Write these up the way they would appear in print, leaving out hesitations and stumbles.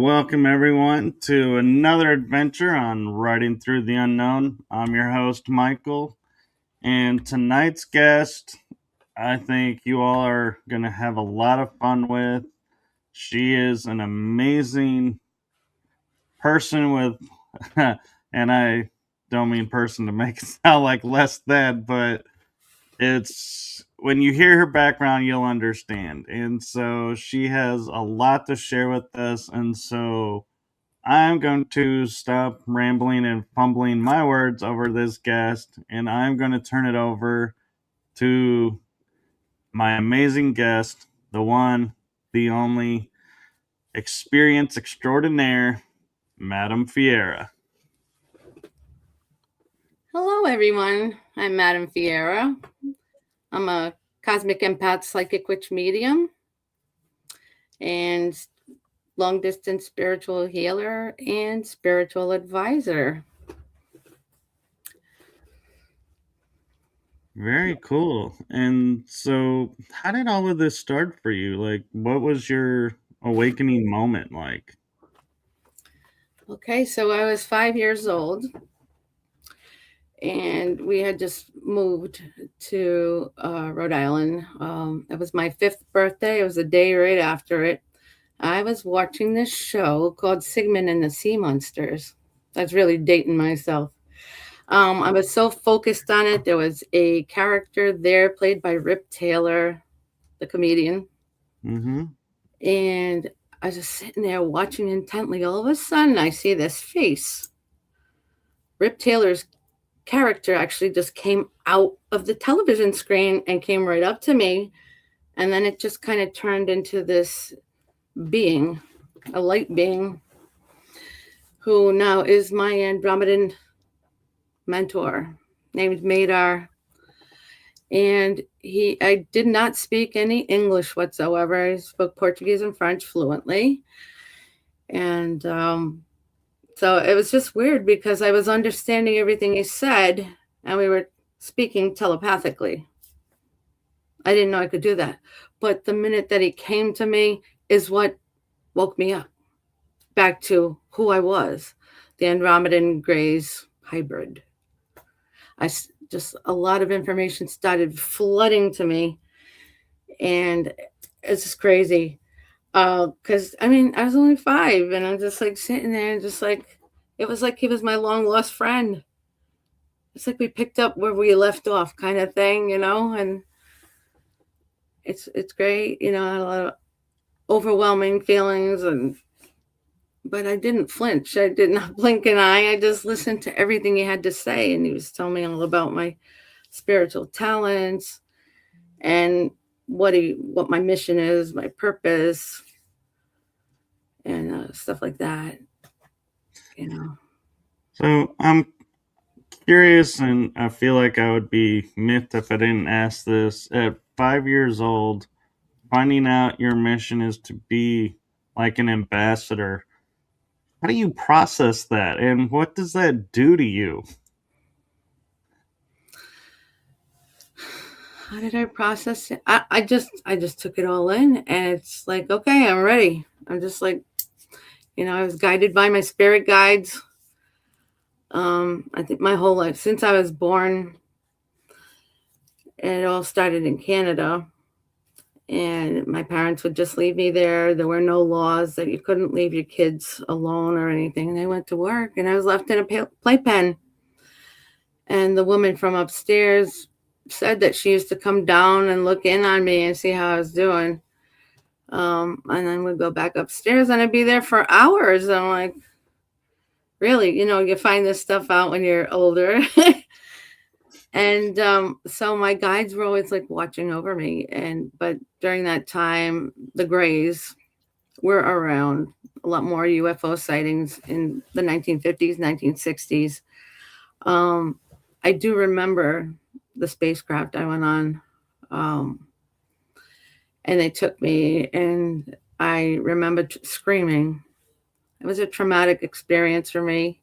welcome everyone to another adventure on Riding Through the Unknown. I'm your host, Michael, and tonight's guest, I think you all are going to have a lot of fun with. She is an amazing person with, and I don't mean person to make it sound like less than, but it's when you hear her background, you'll understand. And so she has a lot to share with us, and so I'm going to stop rambling and fumbling my words over this guest, and I'm going to turn it over to my amazing guest, the one, the only, experience extraordinaire, Madam Fiera. Hello, everyone. I'm Madam Fiera. I'm a cosmic empath psychic witch medium and long distance spiritual healer and spiritual advisor. Very cool. And so, how did all of this start for you? Like, what was your awakening moment like? Okay, so I was 5 years old and we had just moved to Rhode Island. It was my 5th birthday. It was a day right after it. I was watching this show called Sigmund and the Sea Monsters. That's really dating myself. I was so focused on it. There was a character there played by Rip Taylor, the comedian. Mm-hmm. And I was just sitting there watching intently. All of a sudden, I see this face. Rip Taylor's character actually just came out of the television screen and came right up to me. And then it just kind of turned into this being, a light being, who now is my Andromedan mentor named Madar. And I did not speak any English whatsoever. I spoke Portuguese and French fluently. And so it was just weird because I was understanding everything he said and we were speaking telepathically. I didn't know I could do that. But the minute that he came to me is what woke me up back to who I was, the Andromedan Grays hybrid. Just a lot of information started flooding to me, and it's just crazy. Because I was only 5, and I'm just like sitting there, and just like it was like he was my long lost friend. It's like we picked up where we left off, kind of thing, and it's great, a lot of overwhelming feelings, but I didn't flinch. I did not blink an eye. I just listened to everything he had to say. And he was telling me all about my spiritual talents and what my mission is, my purpose, and stuff like that. So I'm curious, and I feel like I would be miffed if I didn't ask this. At 5 years old, finding out your mission is to be like an ambassador, how do you process that, and what does that do to you? How did I process it? I just took it all in, and it's like, okay, I'm ready. I'm just like, I was guided by my spirit guides. I think my whole life, since I was born, it all started in Canada. And my parents would just leave me there. There were no laws that you couldn't leave your kids alone or anything. And they went to work, and I was left in a playpen. And the woman from upstairs said that she used to come down and look in on me and see how I was doing. And then we'd go back upstairs, and I'd be there for hours. And I'm like, really? You find this stuff out when you're older. And so my guides were always like watching over me. But during that time, the Greys were around. A lot more UFO sightings in the 1950s, 1960s. I do remember the spacecraft I went on. And they took me, and I remember screaming. It was a traumatic experience for me.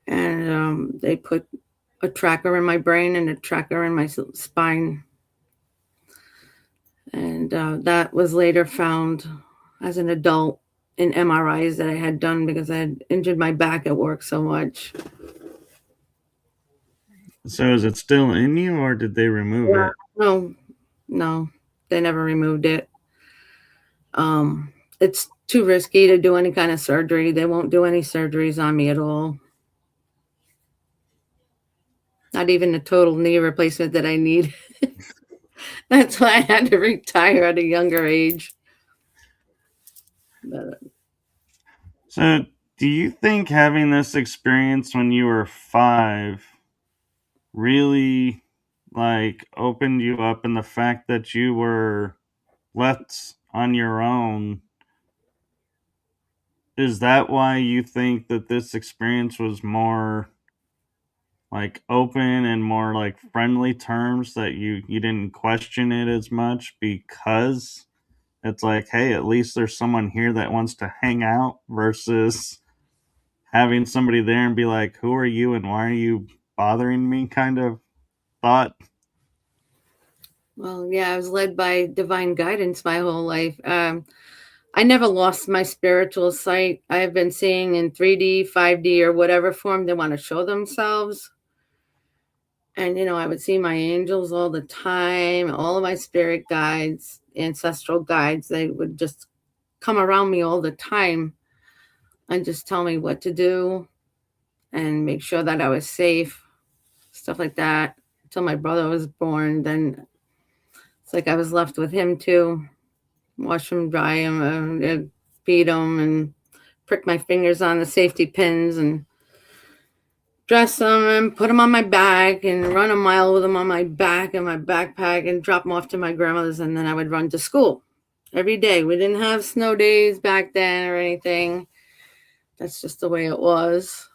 And they put a tracker in my brain and a tracker in my spine. And that was later found as an adult and MRIs that I had done because I had injured my back at work so much. So is it still in you, or did they remove Yeah. it? No, no, they never removed it. It's too risky to do any kind of surgery. They won't do any surgeries on me at all. Not even a total knee replacement that I need. That's why I had to retire at a younger age. But So do you think having this experience when you were 5 really like opened you up, and the fact that you were left on your own, is that why you think that this experience was more like open and more like friendly terms, that you didn't question it as much because it's like, hey, at least there's someone here that wants to hang out, versus having somebody there and be like, who are you and why are you bothering me, kind of thought? well, yeah, I was led by divine guidance my whole life. I never lost my spiritual sight. I've been seeing in 3D, 5D, or whatever form they want to show themselves. And, I would see my angels all the time, all of my spirit guides, ancestral guides. They would just come around me all the time and just tell me what to do and make sure that I was safe, stuff like that. Until my brother was born, then it's like I was left with him too. Wash him, dry him, feed him, and prick my fingers on the safety pins and dress them and put them on my back and run a mile with them on my back and my backpack and drop them off to my grandmother's. And then I would run to school every day. We didn't have snow days back then or anything. That's just the way it was.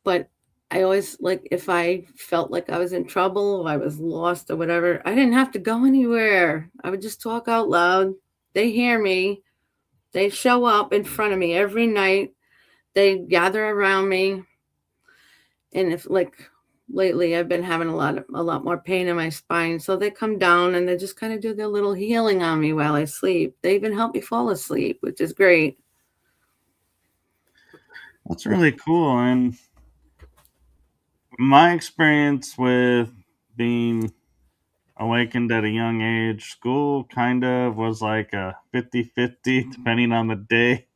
But I always, like, if I felt like I was in trouble, if I was lost or whatever, I didn't have to go anywhere. I would just talk out loud. They hear me. They show up in front of me every night. They gather around me. And if, like, lately I've been having a lot more pain in my spine, so they come down and they just kind of do their little healing on me while I sleep. They even help me fall asleep, which is great. That's really cool. And my experience with being awakened at a young age, school kind of was like a 50-50, depending on the day,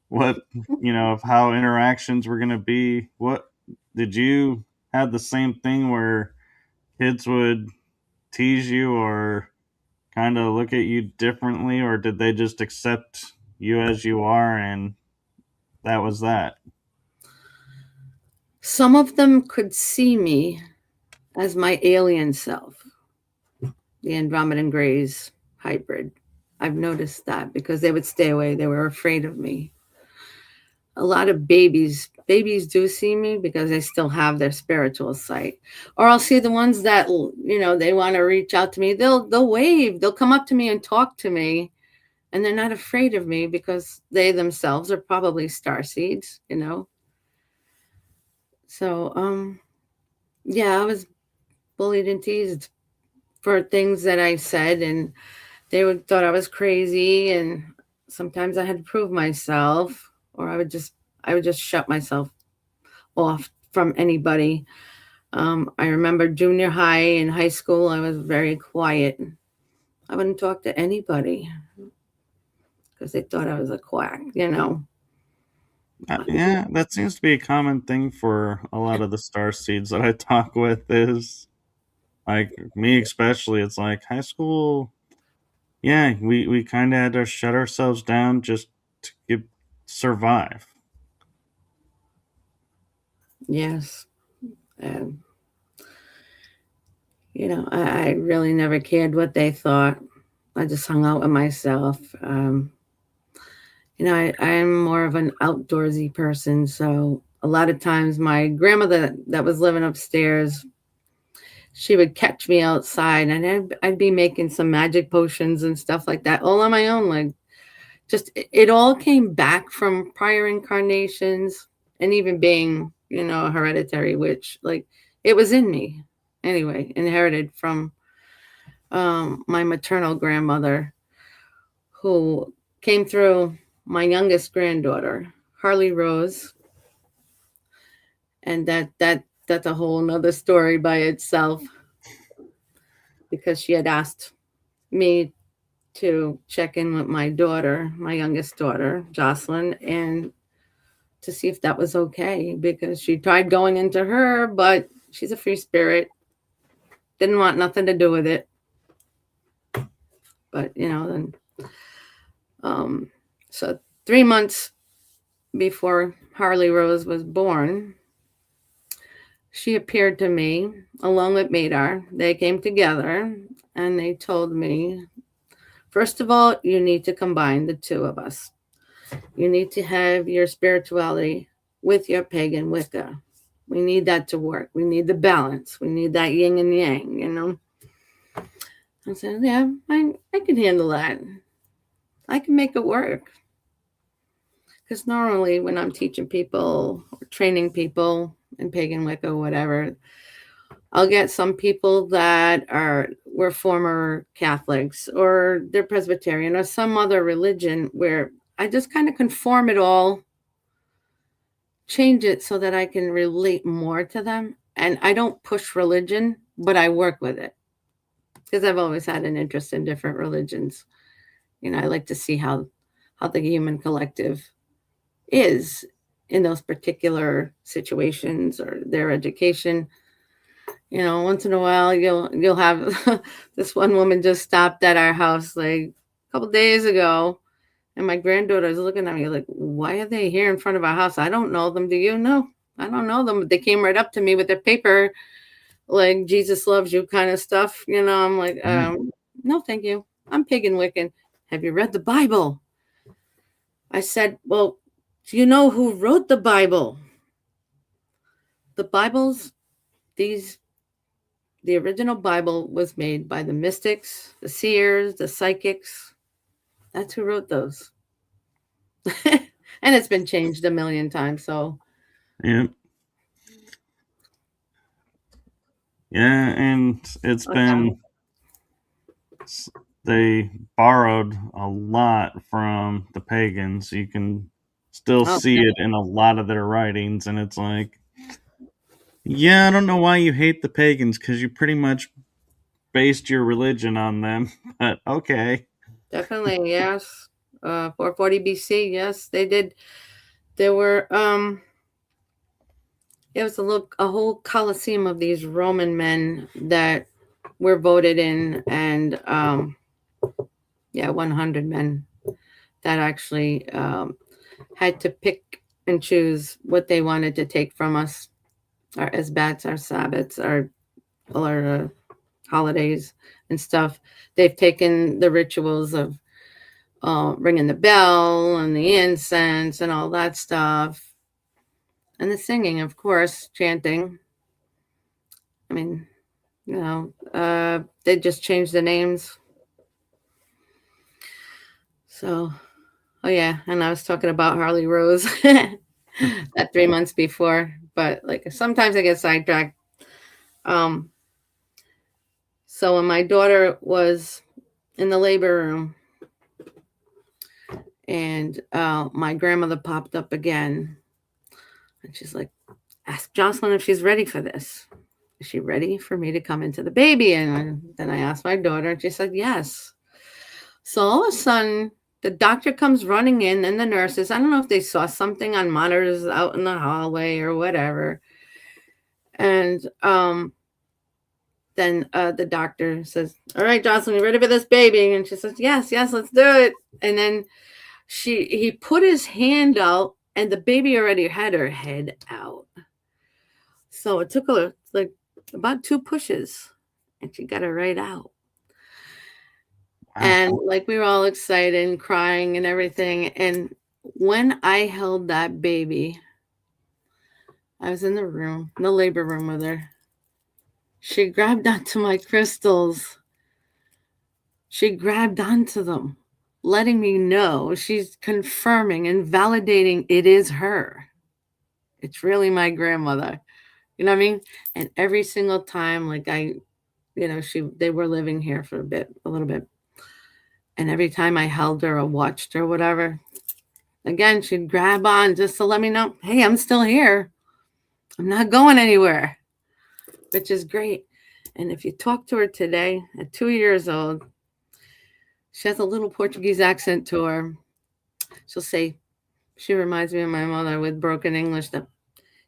what, of how interactions were going to be. What did you have the same thing where kids would tease you or kind of look at you differently, or did they just accept you as you are and that was that? Some of them could see me as my alien self, the Andromedan Greys hybrid. I've noticed that because they would stay away. They were afraid of me. A lot of babies do see me because they still have their spiritual sight. Or I'll see the ones that, they want to reach out to me. They'll wave. They'll come up to me and talk to me, and they're not afraid of me because they themselves are probably star seeds. So, yeah, I was bullied and teased for things that I said, and thought I was crazy, and sometimes I had to prove myself, or I would just shut myself off from anybody. I remember junior high and high school, I was very quiet. I wouldn't talk to anybody because they thought I was a quack. Yeah, that seems to be a common thing for a lot of the star seeds that I talk with, is like me especially. It's like high school. Yeah, we kind of had to shut ourselves down just to survive. Yes. And, I really never cared what they thought. I just hung out with myself. I'm more of an outdoorsy person. So a lot of times my grandmother that was living upstairs, she would catch me outside and I'd be making some magic potions and stuff like that all on my own. Like, just, it all came back from prior incarnations and even being, a hereditary witch. Like, it was in me anyway, inherited from my maternal grandmother, who came through my youngest granddaughter, Harley Rose, and that's a whole nother story by itself, because she had asked me to check in with my daughter, my youngest daughter, Jocelyn, and to see if that was okay, because she tried going into her, but she's a free spirit, didn't want nothing to do with it. But then so 3 months before Harley Rose was born, she appeared to me along with Madar. They came together and they told me, first of all, you need to combine the two of us. You need to have your spirituality with your pagan Wicca. We need that to work. We need the balance. We need that yin and yang, I said, yeah, I can handle that. I can make it work. Because normally when I'm teaching people or training people in pagan Wicca or whatever, I'll get some people that were former Catholics or they're Presbyterian or some other religion, where I just kind of conform it all, change it so that I can relate more to them. And I don't push religion, but I work with it, because I've always had an interest in different religions. I like to see how the human collective is in those particular situations, or their education. Once in a while you'll have this one woman just stopped at our house like a couple days ago, and my granddaughter's looking at me like, why are they here in front of our house? I don't know them. Do you know? I don't know them. They came right up to me with their paper, like Jesus loves you kind of stuff. I'm like, no, thank you. I'm pagan Wiccan. Have you read the Bible? I said, well, do you know who wrote the Bible? The Bibles, the original Bible was made by the mystics, the seers, the psychics. That's who wrote those. And it's been changed a million times, so. Yeah. Yeah, and it's been, they borrowed a lot from the pagans. You can still see it in a lot of their writings, and it's like, yeah, I don't know why you hate the pagans, because you pretty much based your religion on them, but okay. Definitely, yes. 440 BC, yes, they did. There were, it was a whole coliseum of these Roman men that were voted in, and 100 men that actually had to pick and choose what they wanted to take from us, our Esbats, our Sabbats, our holidays and stuff. They've taken the rituals of ringing the bell and the incense and all that stuff, and the singing, of course, chanting. I mean, they just changed the names. So, oh yeah, and I was talking about Harley Rose that 3 months before, but like sometimes I get sidetracked. So when my daughter was in the labor room, and my grandmother popped up again, and she's like, ask Jocelyn if she's ready for this. Is she ready for me to come into the baby? And then I asked my daughter, and she said yes. So all of a sudden, the doctor comes running in, and the nurses, I don't know if they saw something on monitors out in the hallway or whatever. And then the doctor says, all right, Jocelyn, you ready for this baby? And she says, yes, let's do it. And then he put his hand out, and the baby already had her head out. So it took her like about 2 pushes, and she got her right out. Wow. And like we were all excited and crying and everything. And when I held that baby, I was in the labor room with her. She grabbed onto my crystals. She grabbed onto them, letting me know, she's confirming and validating it is her. It's really my grandmother. You know what I mean? And every single time, like they were living here for a little bit. And every time I held her or watched her, whatever, again, she'd grab on just to let me know, hey, I'm still here. I'm not going anywhere, which is great. And if you talk to her today, at 2 years old, she has a little Portuguese accent to her. She'll say, she reminds me of my mother with broken English, that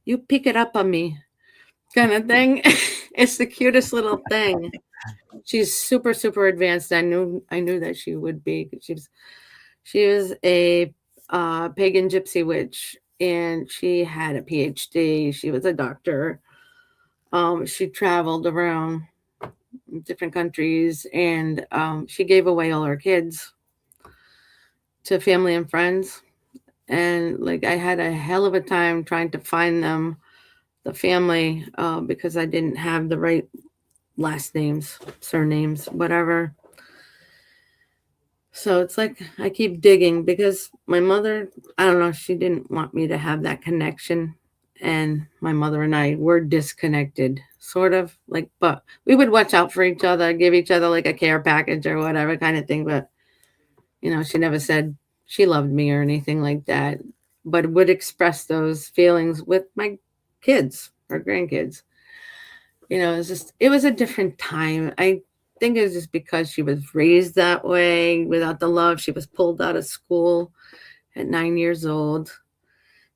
you pick it up on me kind of thing. It's the cutest little thing. She's super, super advanced. I knew that she would be. She was a pagan gypsy witch, and she had a PhD. She was a doctor. She traveled around different countries, and she gave away all her kids to family and friends. And like I had a hell of a time trying to find them, the family, because I didn't have the right last names, surnames, whatever. So it's like I keep digging because my mother, I don't know, she didn't want me to have that connection. And my mother and I were disconnected, sort of like, but we would watch out for each other, give each other like a care package or whatever kind of thing. But, she never said she loved me or anything like that, but would express those feelings with my kids or grandkids. It was a different time. I think it was just because she was raised that way without the love. She was pulled out of school at 9 years old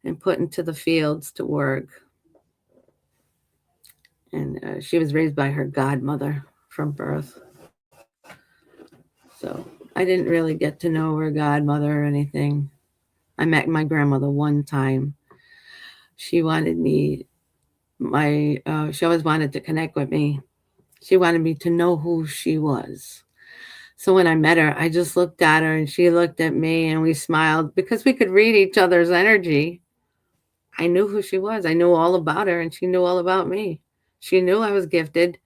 and put into the fields to work. And she was raised by her godmother from birth. So I didn't really get to know her godmother or anything. I met my grandmother one time. She wanted me, she always wanted to connect with me. She wanted me to know who she was. So when I met her, I just looked at her and she looked at me and we smiled because we could read each other's energy. I knew who she was. I knew all about her and she knew all about me. She knew I was gifted.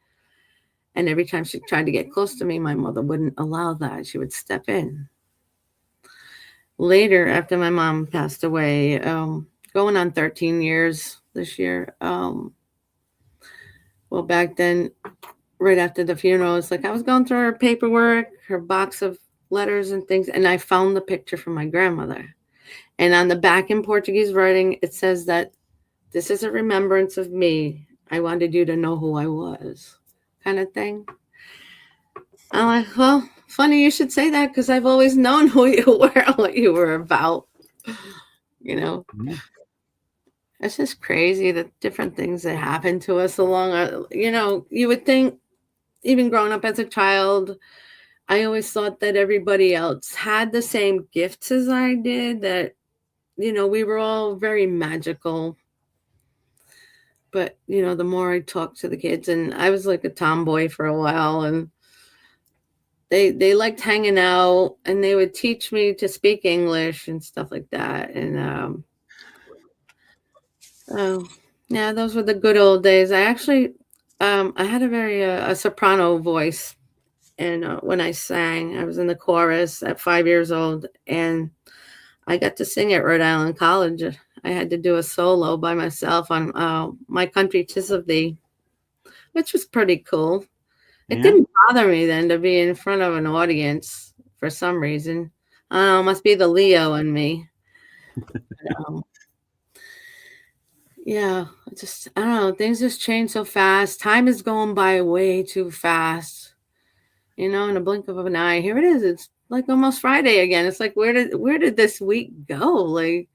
And every time she tried to get close to me, my mother wouldn't allow that. She would step in. Later, after my mom passed away, going on 13 years this year, well, back then, right after the funeral, it's like I was going through her paperwork, her box of letters and things, and I found the picture from my grandmother. And on the back in Portuguese writing, it says that this is a remembrance of me. I wanted you to know who I was, kind of thing. I'm like, well, funny you should say that because I've always known who you were and what you were about. You know, Yeah. it's just crazy the different things that happen to us along. You would think, even growing up as a child, I always thought that everybody else had the same gifts as I did, that, we were all very magical. But, the more I talked to the kids, and I was like a tomboy for a while, and they liked hanging out, and they would teach me to speak English and stuff like that. And, oh, yeah, those were the good old days. I actually, I had a soprano voice. And when I sang, I was in the chorus at 5 years old, and I got to sing at Rhode Island College. I had to do a solo by myself on My Country 'Tis of Thee, which was pretty cool. It Yeah. didn't bother me then to be in front of an audience for some reason. I don't know, must be the Leo in me. Um, yeah, I don't know. Things just change so fast. Time is going by way too fast. In a blink of an eye, here it is. It's like almost Friday again. It's like where did this week go? Like,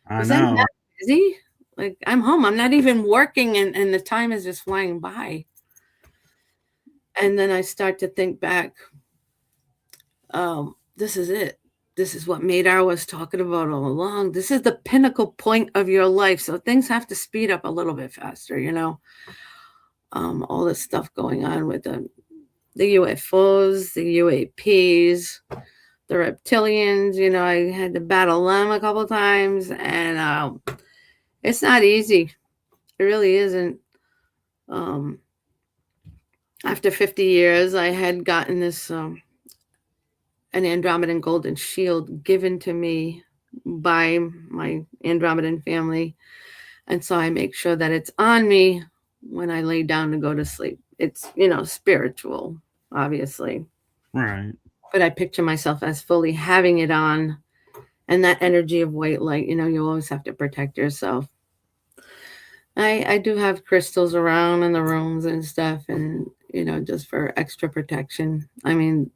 I was I that know. busy? Like, I'm home. I'm not even working, and the time is just flying by. And then I start to think back. This is it. This is what Madar was talking about all along. This is the pinnacle point of your life. So things have to speed up a little bit faster. All this stuff going on with the UFOs, the UAPs, the reptilians. I had to battle them a couple times, and it's not easy. It really isn't. Um, After 50 years, I had gotten this an Andromedan golden shield given to me by my Andromedan family, and so I make sure that it's on me when I lay down to go to sleep. It's spiritual, obviously, Right. but I picture myself as fully having it on And that energy of white light, you always have to protect yourself. I do have crystals around in the rooms and stuff, and just for extra protection. I mean,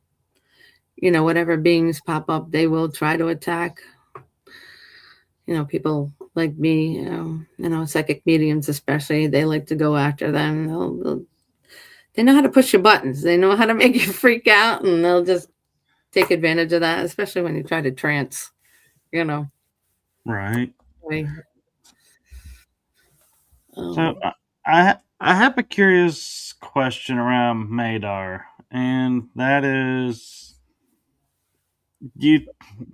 whatever beings pop up, they will try to attack. People like me, psychic mediums especially, they like to go after them. They know how to push your buttons. They know how to make you freak out, and they'll just take advantage of that, especially when you try to trance. Right. Right. So Um, I have a curious question around Madar, and that is, you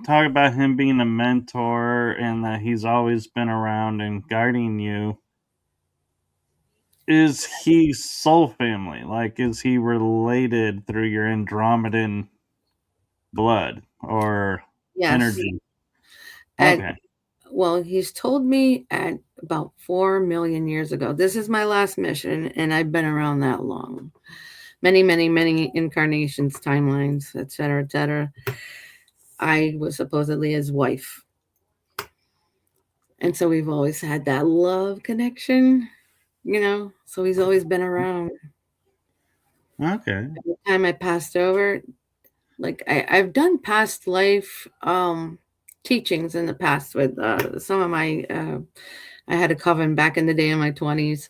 talk about him being a mentor and that he's always been around and guiding you. Is he soul family? Like, is he related through your Andromedan blood or yes. energy? At Okay. Well, he's told me at about 4 million years ago. This is my last mission, and I've been around that long. Many, many, many incarnations, timelines, etc., etc. I was supposedly his wife. And so we've always had that love connection. So he's always been around. Okay. By the time I passed over, like I've done past life teachings in the past with some of my I had a coven back in the day in my 20s.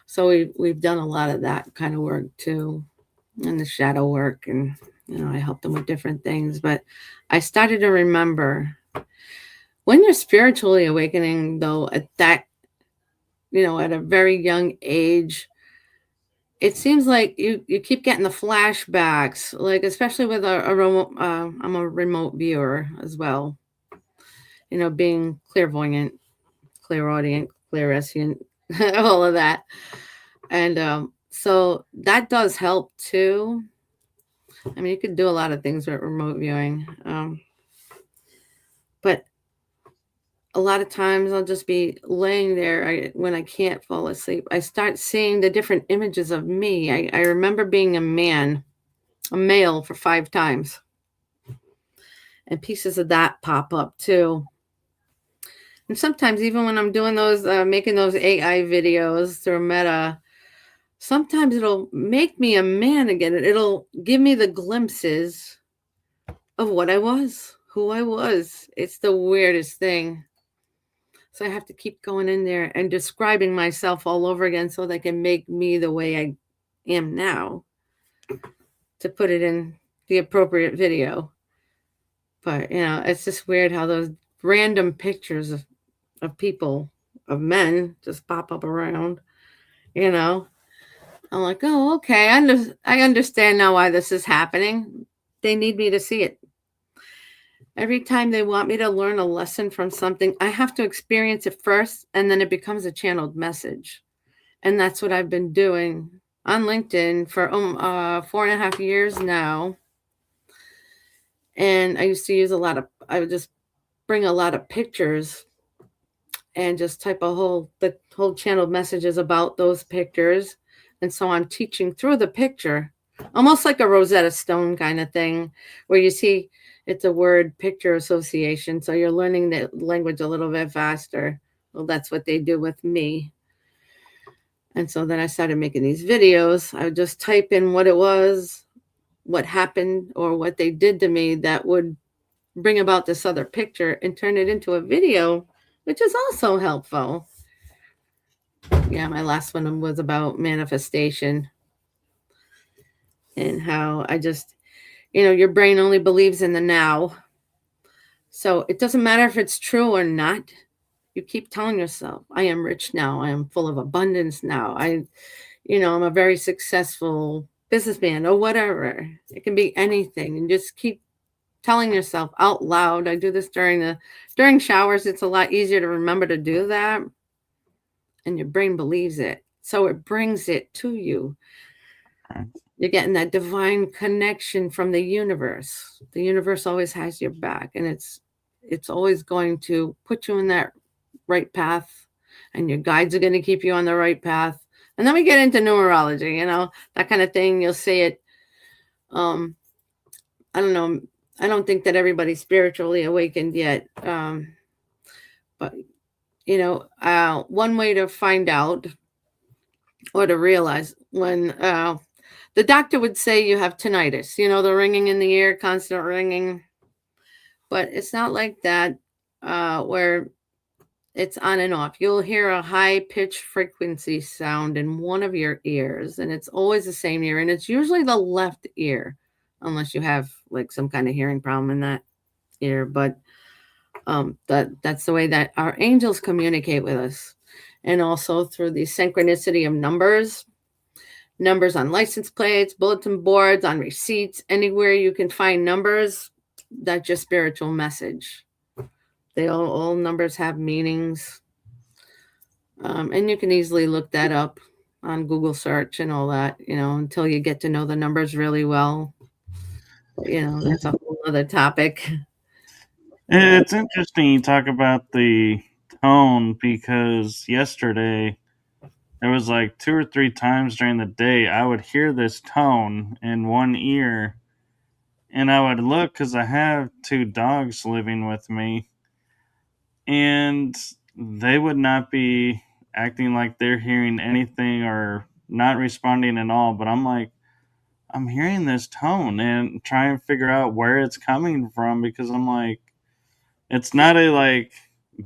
So we've done a lot of that kind of work too, and the shadow work, and I helped them with different things. But I started to remember when you're spiritually awakening, though, at that, at a very young age, it seems like you keep getting the flashbacks, like especially with a remote. I'm a remote viewer as well. Being clairvoyant, clairaudient, clairsentient, all of that. And so that does help too. I mean, you could do a lot of things with remote viewing. But a lot of times I'll just be laying there when I can't fall asleep. I start seeing the different images of me. I remember being a male for 5 times. And pieces of that pop up too. And sometimes even when I'm doing those, making those AI videos through Meta, sometimes it'll make me a man again. It'll give me the glimpses of what I was, who I was. It's the weirdest thing. So I have to keep going in there and describing myself all over again so they can make me the way I am now to put it in the appropriate video. But, it's just weird how those random pictures of people, of men, just pop up around, you know. I'm like, oh, okay. I understand now why this is happening. They need me to see it. Every time they want me to learn a lesson from something, I have to experience it first, and then it becomes a channeled message. And that's what I've been doing on LinkedIn for 4.5 years now. And I used to use I would just bring a lot of pictures and just type the whole channeled messages about those pictures. And so I'm teaching through the picture, almost like a Rosetta Stone kind of thing, where you see it's a word picture association. So you're learning the language a little bit faster. Well, that's what they do with me. And so then I started making these videos. I would just type in what it was, what happened, or what they did to me that would bring about this other picture and turn it into a video, which is also helpful. Yeah, my last one was about manifestation and how I just, your brain only believes in the now. So it doesn't matter if it's true or not. You keep telling yourself, I am rich now. I am full of abundance now. I'm a very successful businessman or whatever. It can be anything. And just keep telling yourself out loud. I do this during showers. It's a lot easier to remember to do that. And your brain believes it. So it brings it to you. You're getting that divine connection from the universe. The universe always has your back, and it's always going to put you in that right path, and your guides are going to keep you on the right path. And then we get into numerology, that kind of thing. You'll say it. I don't know. I don't think that everybody's spiritually awakened yet. But one way to find out or to realize when the doctor would say you have tinnitus, the ringing in the ear, constant ringing, but it's not like that where it's on and off. You'll hear a high pitched frequency sound in one of your ears, and it's always the same ear, and it's usually the left ear, unless you have like some kind of hearing problem in that ear. But that's the way that our angels communicate with us, and also through the synchronicity of numbers on license plates, bulletin boards, on receipts, anywhere you can find numbers. That's your spiritual message. They all numbers have meanings, and you can easily look that up on Google search and all that, until you get to know the numbers really well. But, that's a whole other topic. It's interesting you talk about the tone because yesterday there was like 2 or 3 times during the day I would hear this tone in one ear, and I would look because I have 2 dogs living with me, and they would not be acting like they're hearing anything or not responding at all. But I'm like, I'm hearing this tone and trying to figure out where it's coming from because I'm like, it's not a like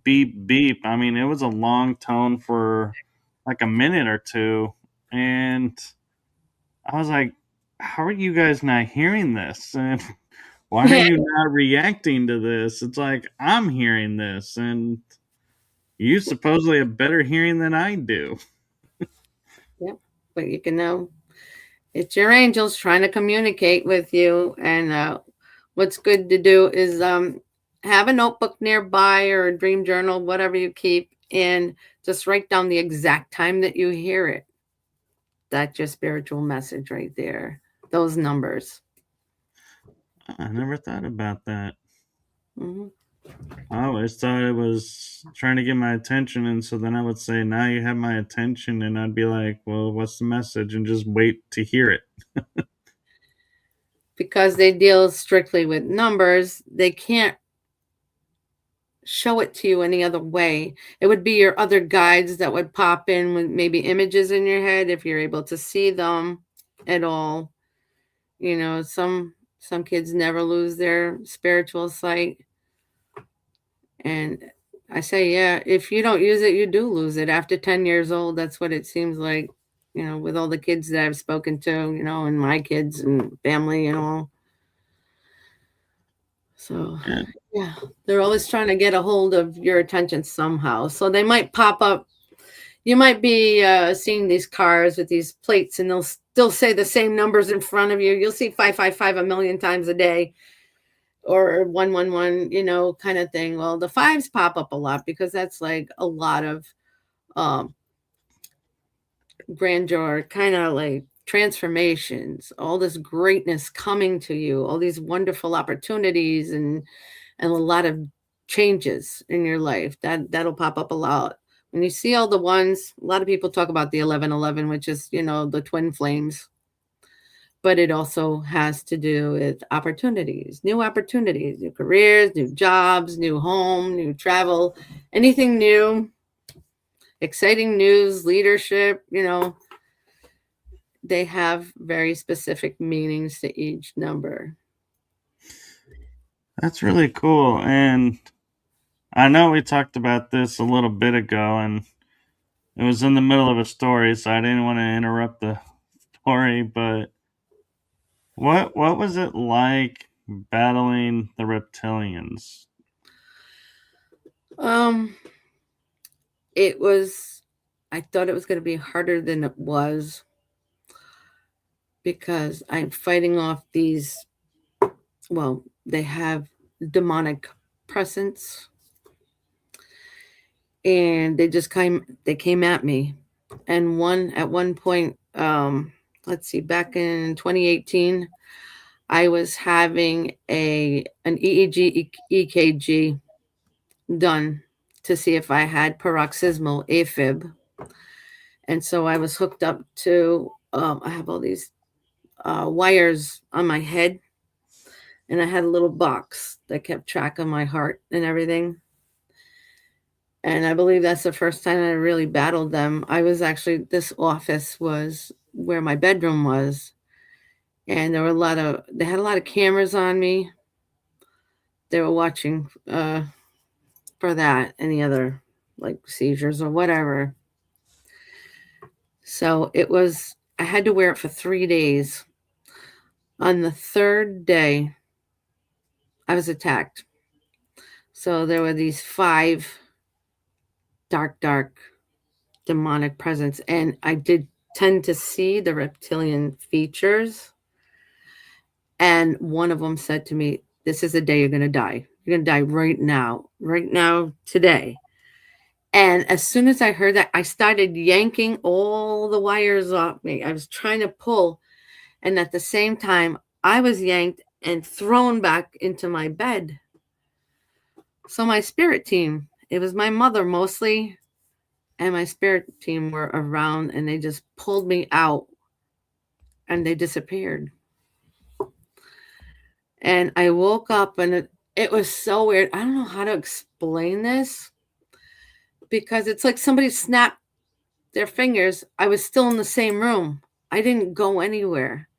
beep beep. I mean, it was a long tone for like a minute or two. And I was like, how are you guys not hearing this? And why are you not reacting to this? It's like, I'm hearing this. And you supposedly have better hearing than I do. Yep. But you can know it's your angels trying to communicate with you. And what's good to do is have a notebook nearby or a dream journal, whatever you keep, and just write down the exact time that you hear it. That's your spiritual message right there. Those numbers. I never thought about that. Mm-hmm. I always thought it was trying to get my attention, and so then I would say, "Now you have my attention," and I'd be like, "Well, what's the message?" and just wait to hear it. Because they deal strictly with numbers, they can't show it to you any other way. It would be your other guides that would pop in with maybe images in your head if you're able to see them at all. Some kids never lose their spiritual sight. And I say, yeah, if you don't use it, you do lose it. After 10 years old, that's what it seems like, with all the kids that I've spoken to, and my kids and family and all. So, yeah, they're always trying to get a hold of your attention somehow. So they might pop up. You might be seeing these cars with these plates, and they'll still say the same numbers in front of you. You'll see 555 a million times a day, or 111, kind of thing. Well, the fives pop up a lot because that's like a lot of um, grandeur, kind of like transformations, all this greatness coming to you, all these wonderful opportunities, and a lot of changes in your life. That'll pop up a lot. When you see all the ones, a lot of people talk about the 1111, which is, the twin flames. But it also has to do with opportunities, new careers, new jobs, new home, new travel, anything new, exciting news, leadership, they have very specific meanings to each number. That's really cool. And I know we talked about this a little bit ago, and it was in the middle of a story, so I didn't want to interrupt the story. But what was it like battling the reptilians? Um, it was. I thought it was going to be harder than it was because I'm fighting off these. Well, they have demonic presence, and they came at me, and at one point, let's see, back in 2018, I was having an EEG EKG done to see if I had paroxysmal AFib. And so I was hooked up to, I have all these wires on my head. and I had a little box that kept track of my heart and everything. And I believe that's the first time I really battled them. I was actually, this office was where my bedroom was, and they had a lot of cameras on me. They were watching for that, any other like seizures or whatever. So I had to wear it for 3 days. On the third day, I was attacked. So there were these five dark demonic presence, and I did tend to see the reptilian features. And one of them said to me, "This is the day you're going to die. You're going to die right now, today." And as soon as I heard that, I started yanking all the wires off me. I was trying to pull, and at the same time, I was yanked and thrown back into my bed. So my spirit team, it was my mother mostly, and my spirit team were around, and they just pulled me out and they disappeared. And I woke up, and it was so weird. I don't know how to explain this, because it's like somebody snapped their fingers. I was still in the same room. I didn't go anywhere.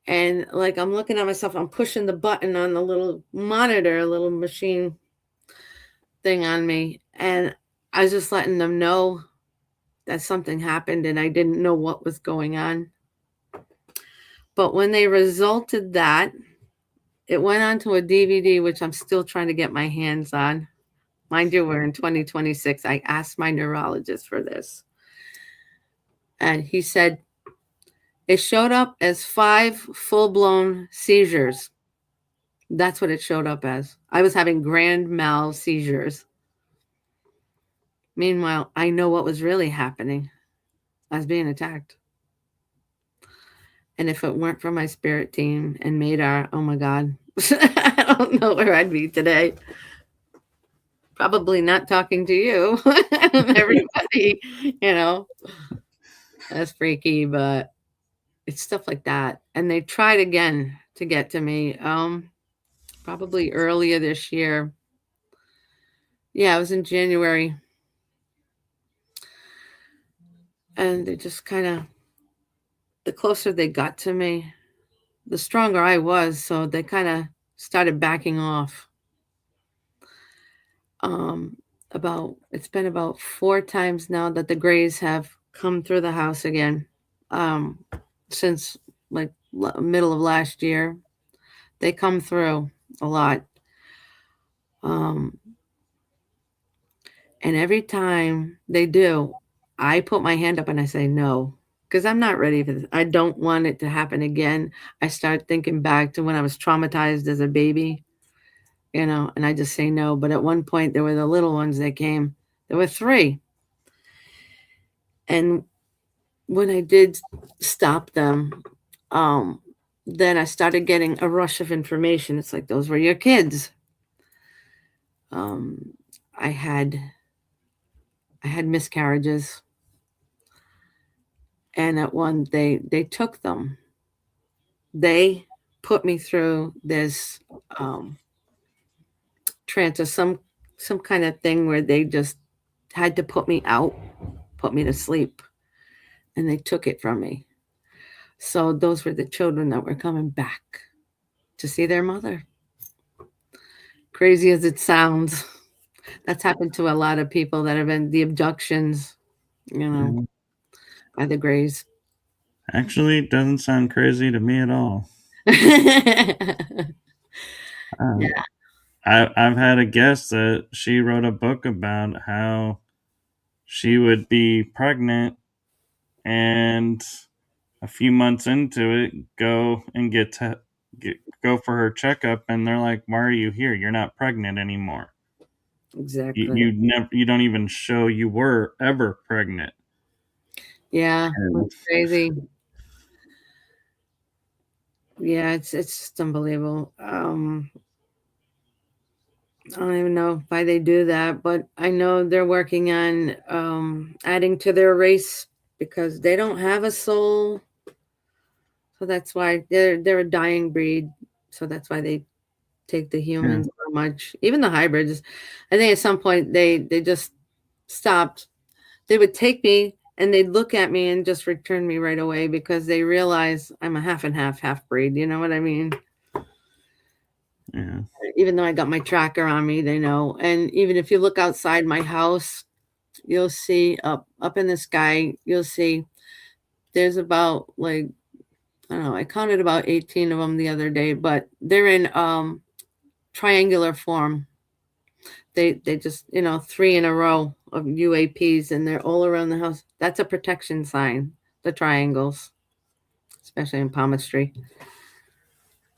And like, I'm looking at myself, I'm pushing the button on the little monitor, a little machine thing on me. And I was just letting them know that something happened and I didn't know what was going on. But when they resulted that, it went onto a DVD, which I'm still trying to get my hands on. Mind you, we're in 2026. I asked my neurologist for this. And he said it showed up as 5 full-blown seizures. That's what it showed up as. I was having grand mal seizures. Meanwhile, I know what was really happening. I was being attacked. And if it weren't for my spirit team and Madar, oh my God, I don't know where I'd be today. Probably not talking to you and everybody, you know. That's freaky, but it's stuff like that. And they tried again to get to me. Probably earlier this year. Yeah, it was in January. And they just kind of, the closer they got to me, the stronger I was. So they kind of started backing off. It's been about 4 times now that the Greys have come through the house again. Since like middle of last year, they come through a lot. And every time they do, I put my hand up and I say no, because I'm not ready for this. I don't want it to happen again. I start thinking back to when I was traumatized as a baby, and I just say no. But at one point, there were the little ones that came. There were 3. And when I did stop them, then I started getting a rush of information. It's like, those were your kids. I had miscarriages, and at one they took them. They put me through this trance or some kind of thing where they just had to put me out, put me to sleep, and they took it from me. So those were the children that were coming back to see their mother. Crazy as it sounds, that's happened to a lot of people that have been the abductions, by the Greys. Actually, it doesn't sound crazy to me at all. Yeah. I've had a guest that she wrote a book about how she would be pregnant and a few months into it go and go for her checkup, and they're like, "Why are you here? You're not pregnant anymore. Exactly. You don't even show you were ever pregnant." Yeah, And that's crazy. Yeah, it's just unbelievable. I don't even know why they do that, but I know they're working on adding to their race because they don't have a soul. So that's why they're a dying breed. So that's why they take the humans so much. Even the hybrids. I think at some point they just stopped. They would take me and they'd look at me and just return me right away because they realize I'm a half and half breed. You know what I mean? Yeah. Even though I got my tracker on me, they know. And even if you look outside my house, you'll see up in the sky, you'll see there's about like, I don't know, I counted about 18 of them the other day, but they're in triangular form. They just, you know, 3 in a row of UAPs and they're all around the house. That's a protection sign, the triangles, especially in palmistry.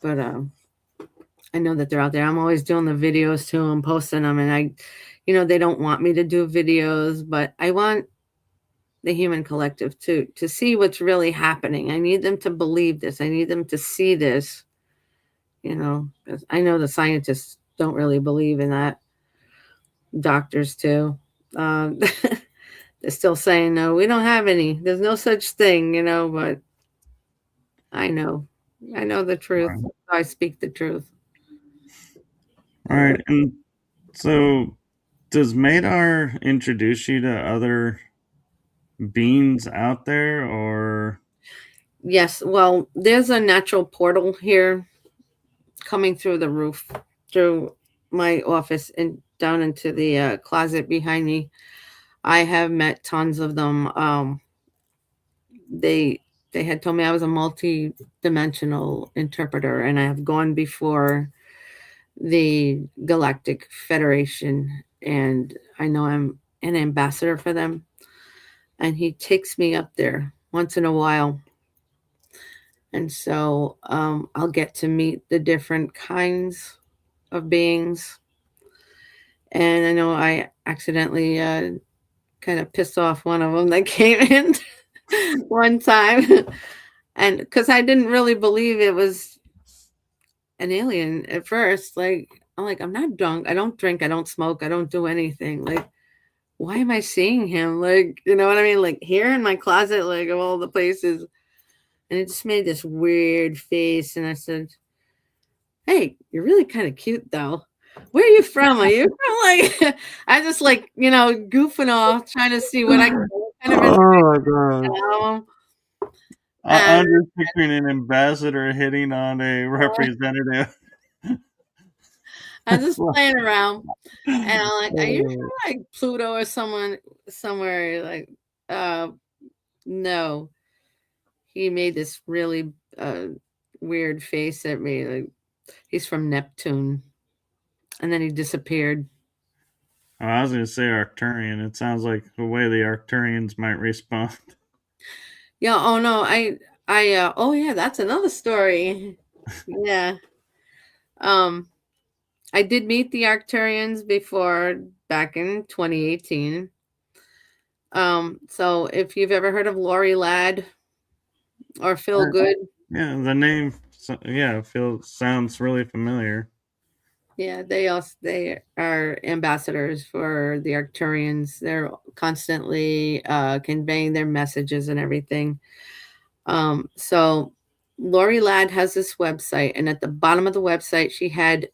But I know that they're out there. I'm always doing the videos too. I'm posting them, and you know, they don't want me to do videos, but I want the human collective to see what's really happening. I need them to believe this. I need them to see this. You know, 'cause I know the scientists don't really believe in that. Doctors too. Um, they're still saying no. We don't have any. There's no such thing. You know, but I know. I know the truth. Right. I speak the truth. All right. And so, does Madar introduce you to other beings out there, or? Yes, well, there's a natural portal here coming through the roof, through my office and down into the closet behind me. I have met tons of them. They they had told me I was a multi-dimensional interpreter, and I have gone before the Galactic Federation, and I know I'm an ambassador for them. And he takes me up there once in a while. And so I'll get to meet the different kinds of beings. And I know I accidentally kind of pissed off one of them that came in one time. And because I didn't really believe it was an alien at first. Like, I'm like, I'm not drunk. I don't drink. I don't smoke. I don't do anything. Like, why am I seeing him? Like, you know what I mean? Like, here in my closet, like, of all the places. And it just made this weird face. And I said, hey, you're really kind of cute, though. Where are you from? Are you from like, I just like, you know, goofing off, trying to see what I can kind of Oh my god! know. I'm And just picturing an ambassador hitting on a representative. I'm just playing around. And I'm like, are you from like Pluto or someone somewhere? Like, no. He made this really weird face at me. Like, he's from Neptune. And then he disappeared. Oh, I was going to say Arcturian. It sounds like the way the Arcturians might respond. Yeah. Oh no. Oh yeah. That's another story. Yeah. Um. I did meet the Arcturians before back in 2018. So if you've ever heard of Lori Ladd or Phil Good, Yeah, the name, sounds really familiar. yeah, they are ambassadors for the Arcturians. They're constantly conveying their messages and everything. So Lori Ladd has this website, and at the bottom of the website, she had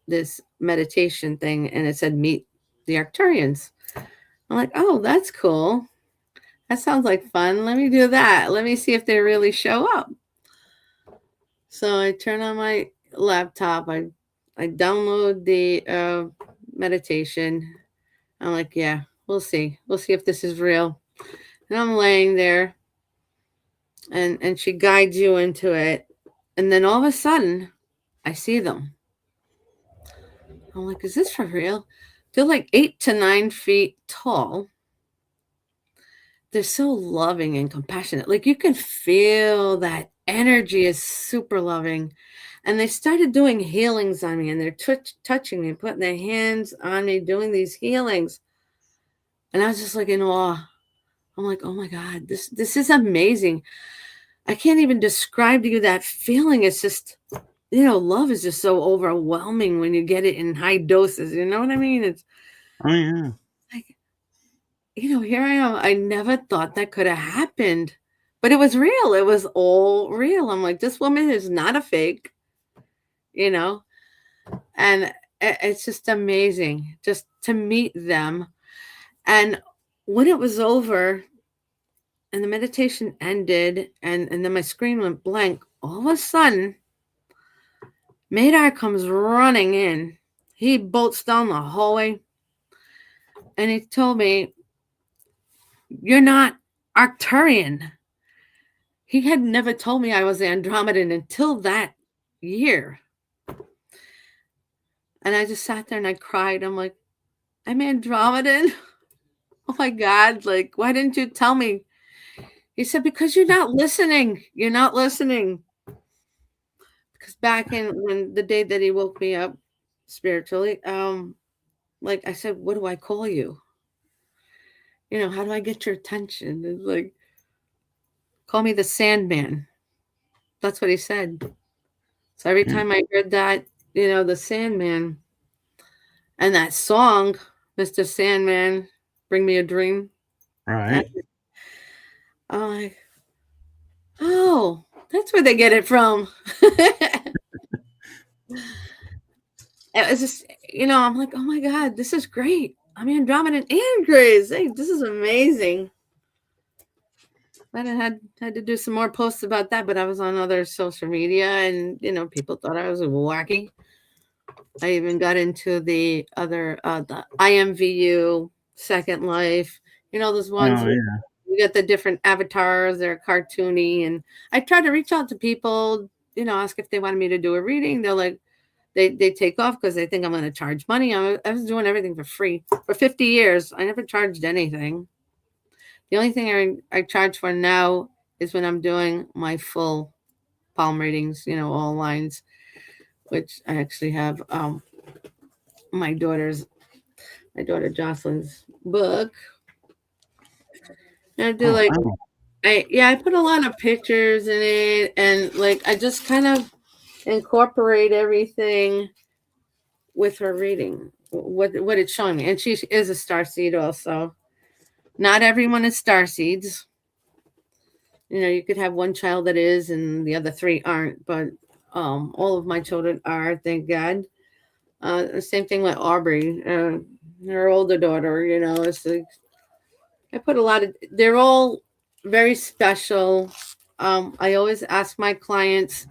this meditation thing, and it said "Meet the Arcturians." I'm like, oh, that's cool. That sounds like fun. Let me do that. Let me see if they really show up. So I turn on my laptop. I download the meditation. I'm like, yeah, we'll see. We'll see if this is real. And I'm laying there, and she guides you into it. And then all of a sudden, I see them. I'm like, is this for real? They're like 8 to 9 feet tall. They're so loving and compassionate. Like, you can feel that energy is super loving. And they started doing healings on me, and they're touching me, putting their hands on me, doing these healings. And I was just like in awe. I'm like, oh my God, this is amazing. I can't even describe to you that feeling. It's just, you know, love is just so overwhelming when you get it in high doses. You know what I mean? It's Oh, yeah. like, you know, here I am. I never thought that could have happened, but it was real. It was all real. I'm like, this woman is not a fake. you know, and it's just amazing just to meet them. And when it was over and the meditation ended and then my screen went blank, all of a sudden, Madar comes running in. He bolts down the hallway and he told me, "You're not Arcturian." He had never told me I was Andromedan until that year. And I just sat there and I cried. I'm like, "I'm Andromedan? Oh my God. Like, why didn't you tell me?" He said, "Because you're not listening. You're not listening." Because back in when the day that he woke me up spiritually, like I said, "What do I call you? How do I get your attention?" It's like, "Call me the Sandman." That's what he said. So every Yeah. time I heard that, the Sandman and that song, Mr. Sandman, Bring Me a Dream, that, Right. I'm like, oh, that's where they get it from. It was just, I'm like, oh my God, this is great. I'm Andromedan and Grace. Hey, this is amazing. I had to do some more posts about that, but I was on other social media, and people thought I was wacky. I even got into the other, the IMVU Second Life. Those ones Oh where yeah. you get the different avatars. They're cartoony, and I try to reach out to people. Ask if they wanted me to do a reading. They're like, they take off because they think I'm going to charge money. I was doing everything for free for 50 years. I never charged anything. The only thing I charge for now is when I'm doing my full palm readings, all lines, which I actually have my daughter's my daughter Jocelyn's book. And I do Oh like wow. I put a lot of pictures in it, and like I just kind of incorporate everything with her reading, what it's showing me. And she is a star seed also. Not everyone is star seeds. You could have one child that is and the other three aren't, but all of my children are, thank God. The same thing with Aubrey, her older daughter. It's like I put a lot of. They're all very special. I always ask my clients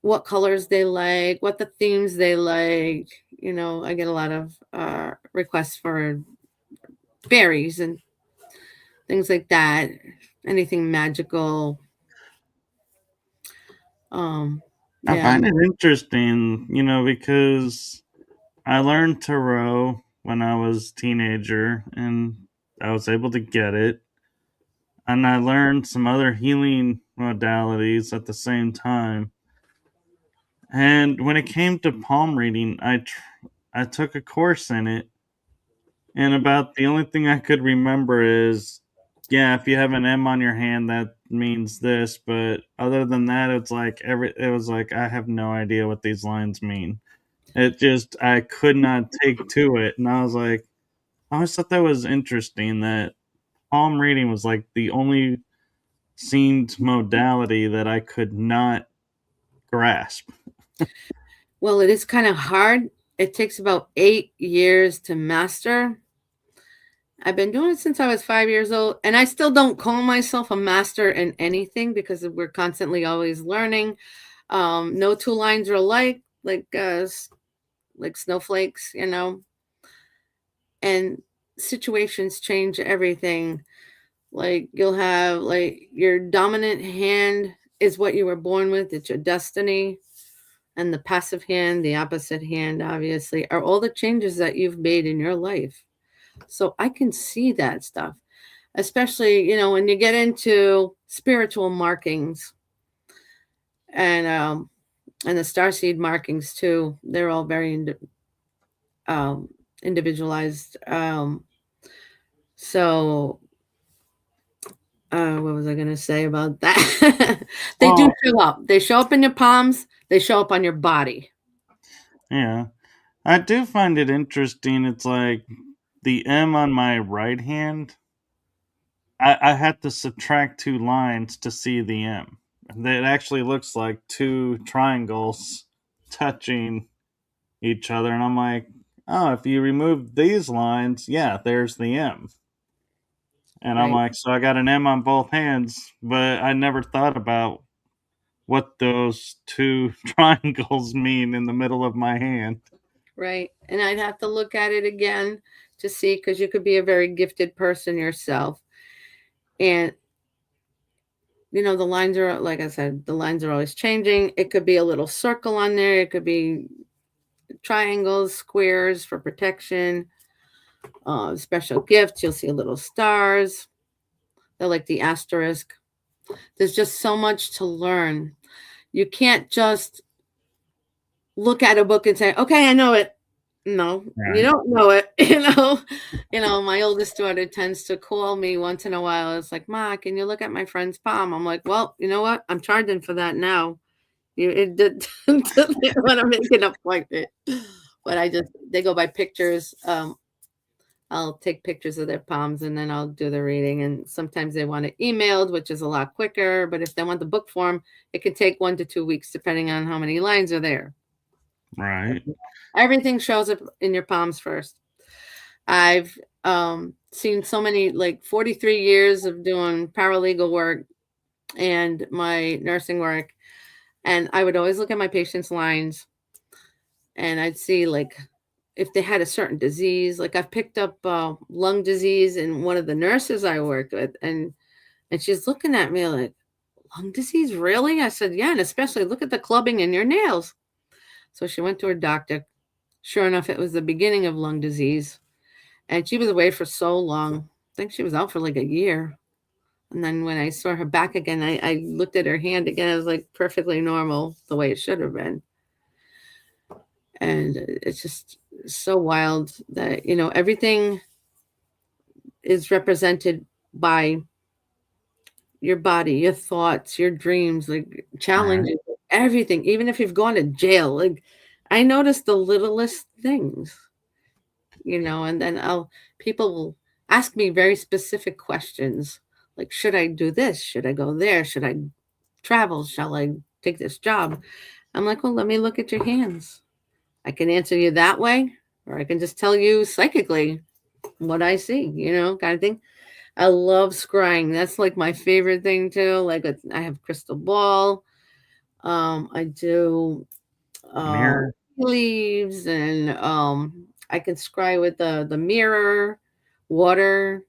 what colors they like, what the themes they like. I get a lot of requests for berries and things like that. Anything magical. Um, I yeah. find it interesting, because I learned tarot when I was a teenager and I was able to get it. And I learned some other healing modalities at the same time. And when it came to palm reading, I took a course in it, and about the only thing I could remember is, yeah, if you have an M on your hand, that means this. But other than that, it was like I have no idea what these lines mean. It just I could not take to it, and I was like, I always thought that was interesting that palm reading was like the only seemed modality that I could not grasp. Well, it is kind of hard. It takes about 8 years to master. I've been doing it since I was 5 years old, and I still don't call myself a master in anything because we're constantly always learning. No two lines are alike, like snowflakes, and situations change everything. Like you'll have like your dominant hand is what you were born with; it's your destiny, and the passive hand, the opposite hand, obviously, are all the changes that you've made in your life. So I can see that stuff, especially, when you get into spiritual markings and the starseed markings too. They're all very individualized. So what was I going to say about that? They do Well, show up. They show up in your palms. They show up on your body. yeah. I do find it interesting. It's like the M on my right hand, I had to subtract two lines to see the M. It actually looks like two triangles touching each other, and I'm like, oh, if you remove these lines, yeah, there's the M. And I'm Right. like, so I got an M on both hands, but I never thought about what those two triangles mean in the middle of my hand. Right. And I'd have to look at it again to see, because you could be a very gifted person yourself. And, the lines are, like I said, the lines are always changing. It could be a little circle on there, it could be triangles, squares for protection, special gifts. You'll see little stars. They're like the asterisk. There's just so much to learn. You can't just look at a book and say, okay, I know it. No, you Right. don't know it. My oldest daughter tends to call me once in a while. It's like, Ma, can you look at my friend's palm? I'm like, well, you know what? I'm charging for that now. It did when I make an appointment. But they go by pictures. I'll take pictures of their palms and then I'll do the reading. And sometimes they want it emailed, which is a lot quicker. But if they want the book form, it can take 1 to 2 weeks, depending on how many lines are there. Right. Everything shows up in your palms first. I've seen so many, like 43 years of doing paralegal work and my nursing work. And I would always look at my patients' lines and I'd see, like, if they had a certain disease. Like, I've picked up lung disease in one of the nurses I worked with. And she's looking at me like, lung disease, really? I said, yeah. And especially look at the clubbing in your nails. So she went to her doctor. Sure enough, it was the beginning of lung disease. And she was away for so long. I think she was out for like a year. And then when I saw her back again, I looked at her hand again. It was like perfectly normal, the way it should have been. And it's just so wild that, everything is represented by your body, your thoughts, your dreams, like Right. challenges, everything. Even if you've gone to jail, like I noticed the littlest things, and then people will ask me very specific questions, like, should I do this? Should I go there? Should I travel? Shall I take this job? I'm like, well, let me look at your hands. I can answer you that way, or I can just tell you psychically what I see, kind of thing. I love scrying. That's like my favorite thing too. Like, I have crystal ball. I do uh Mirror. leaves, and I can scry with the mirror, water,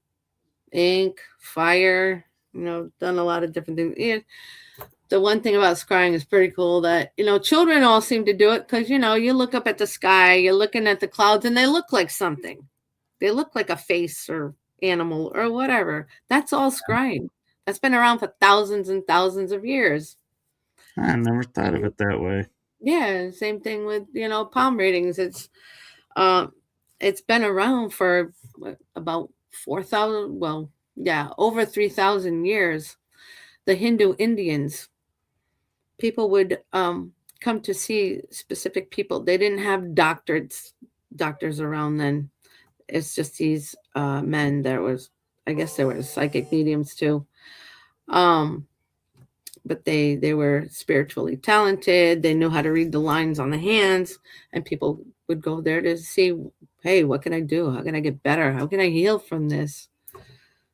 ink, fire. Done a lot of different things. Yeah. The one thing about scrying is pretty cool that children all seem to do it, because you look up at the sky, you're looking at the clouds, and they look like something. They look like a face or animal or whatever. That's all scrying. That's been around for thousands and thousands of years. I never thought of it that way. Yeah, same thing with palm readings. Uh, it's been around for about 4,000. Well, yeah, over 3,000 years. The Hindu Indians, people would come to see specific people. They didn't have doctors around then. It's just these men. I guess there were psychic mediums too. Um, but they were spiritually talented. They knew how to read the lines on the hands, and people would go there to see, hey, what can I do? How can I get better? How can I heal from this?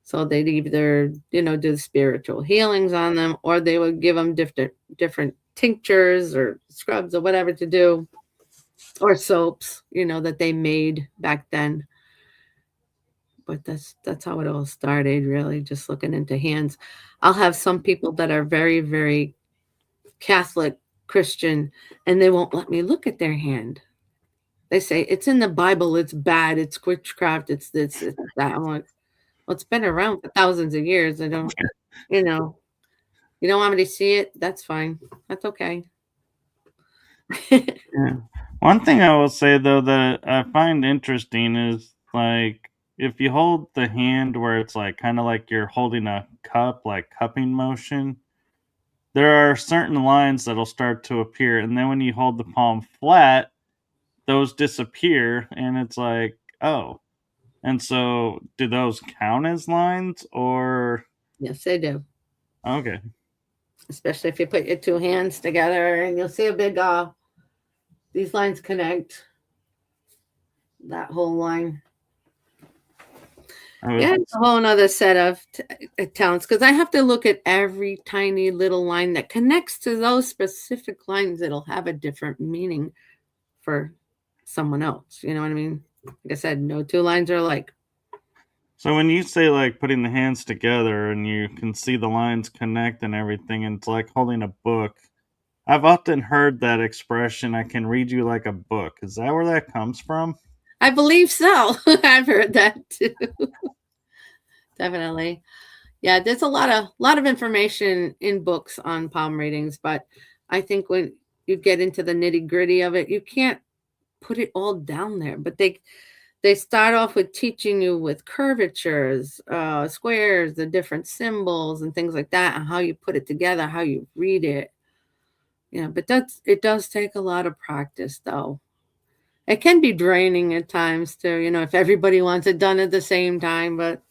So they'd either do the spiritual healings on them, or they would give them different tinctures or scrubs or whatever to do, or soaps that they made back then. But that's how it all started, really, just looking into hands. I'll have some people that are very, very Catholic, Christian, and they won't let me look at their hand. They say it's in the Bible, it's bad, it's witchcraft, it's this, it's that. I'm like, well, it's been around for thousands of years. I don't, you know, you don't want me to see it? That's fine. That's okay. Yeah. One thing I will say though that I find interesting is like if you hold the hand where it's like kind of like you're holding a cup, like cupping motion, there are certain lines that'll start to appear, and then when you hold the palm flat, those disappear, and it's like, oh. And so, do those count as lines or Yes, they do. okay? Especially if you put your two hands together, and you'll see a big These lines connect, that whole line. I Yeah, would, it's a whole nother set of talents because I have to look at every tiny little line that connects to those specific lines that'll have a different meaning for someone else. You know what I mean? Like I said, no two lines are alike. so when you say like putting the hands together and you can see the lines connect and everything, and it's like holding a book. I've often heard that expression, I can read you like a book. Is that where that comes from? I believe so. I've heard that too. Definitely. Yeah, there's a lot of information in books on palm readings, but I think when you get into the nitty-gritty of it, you can't put it all down there. But they start off with teaching you with curvatures, squares, the different symbols and things like that, and how you put it together, how you read it. Yeah, but it does take a lot of practice though. It can be draining at times too, if everybody wants it done at the same time, but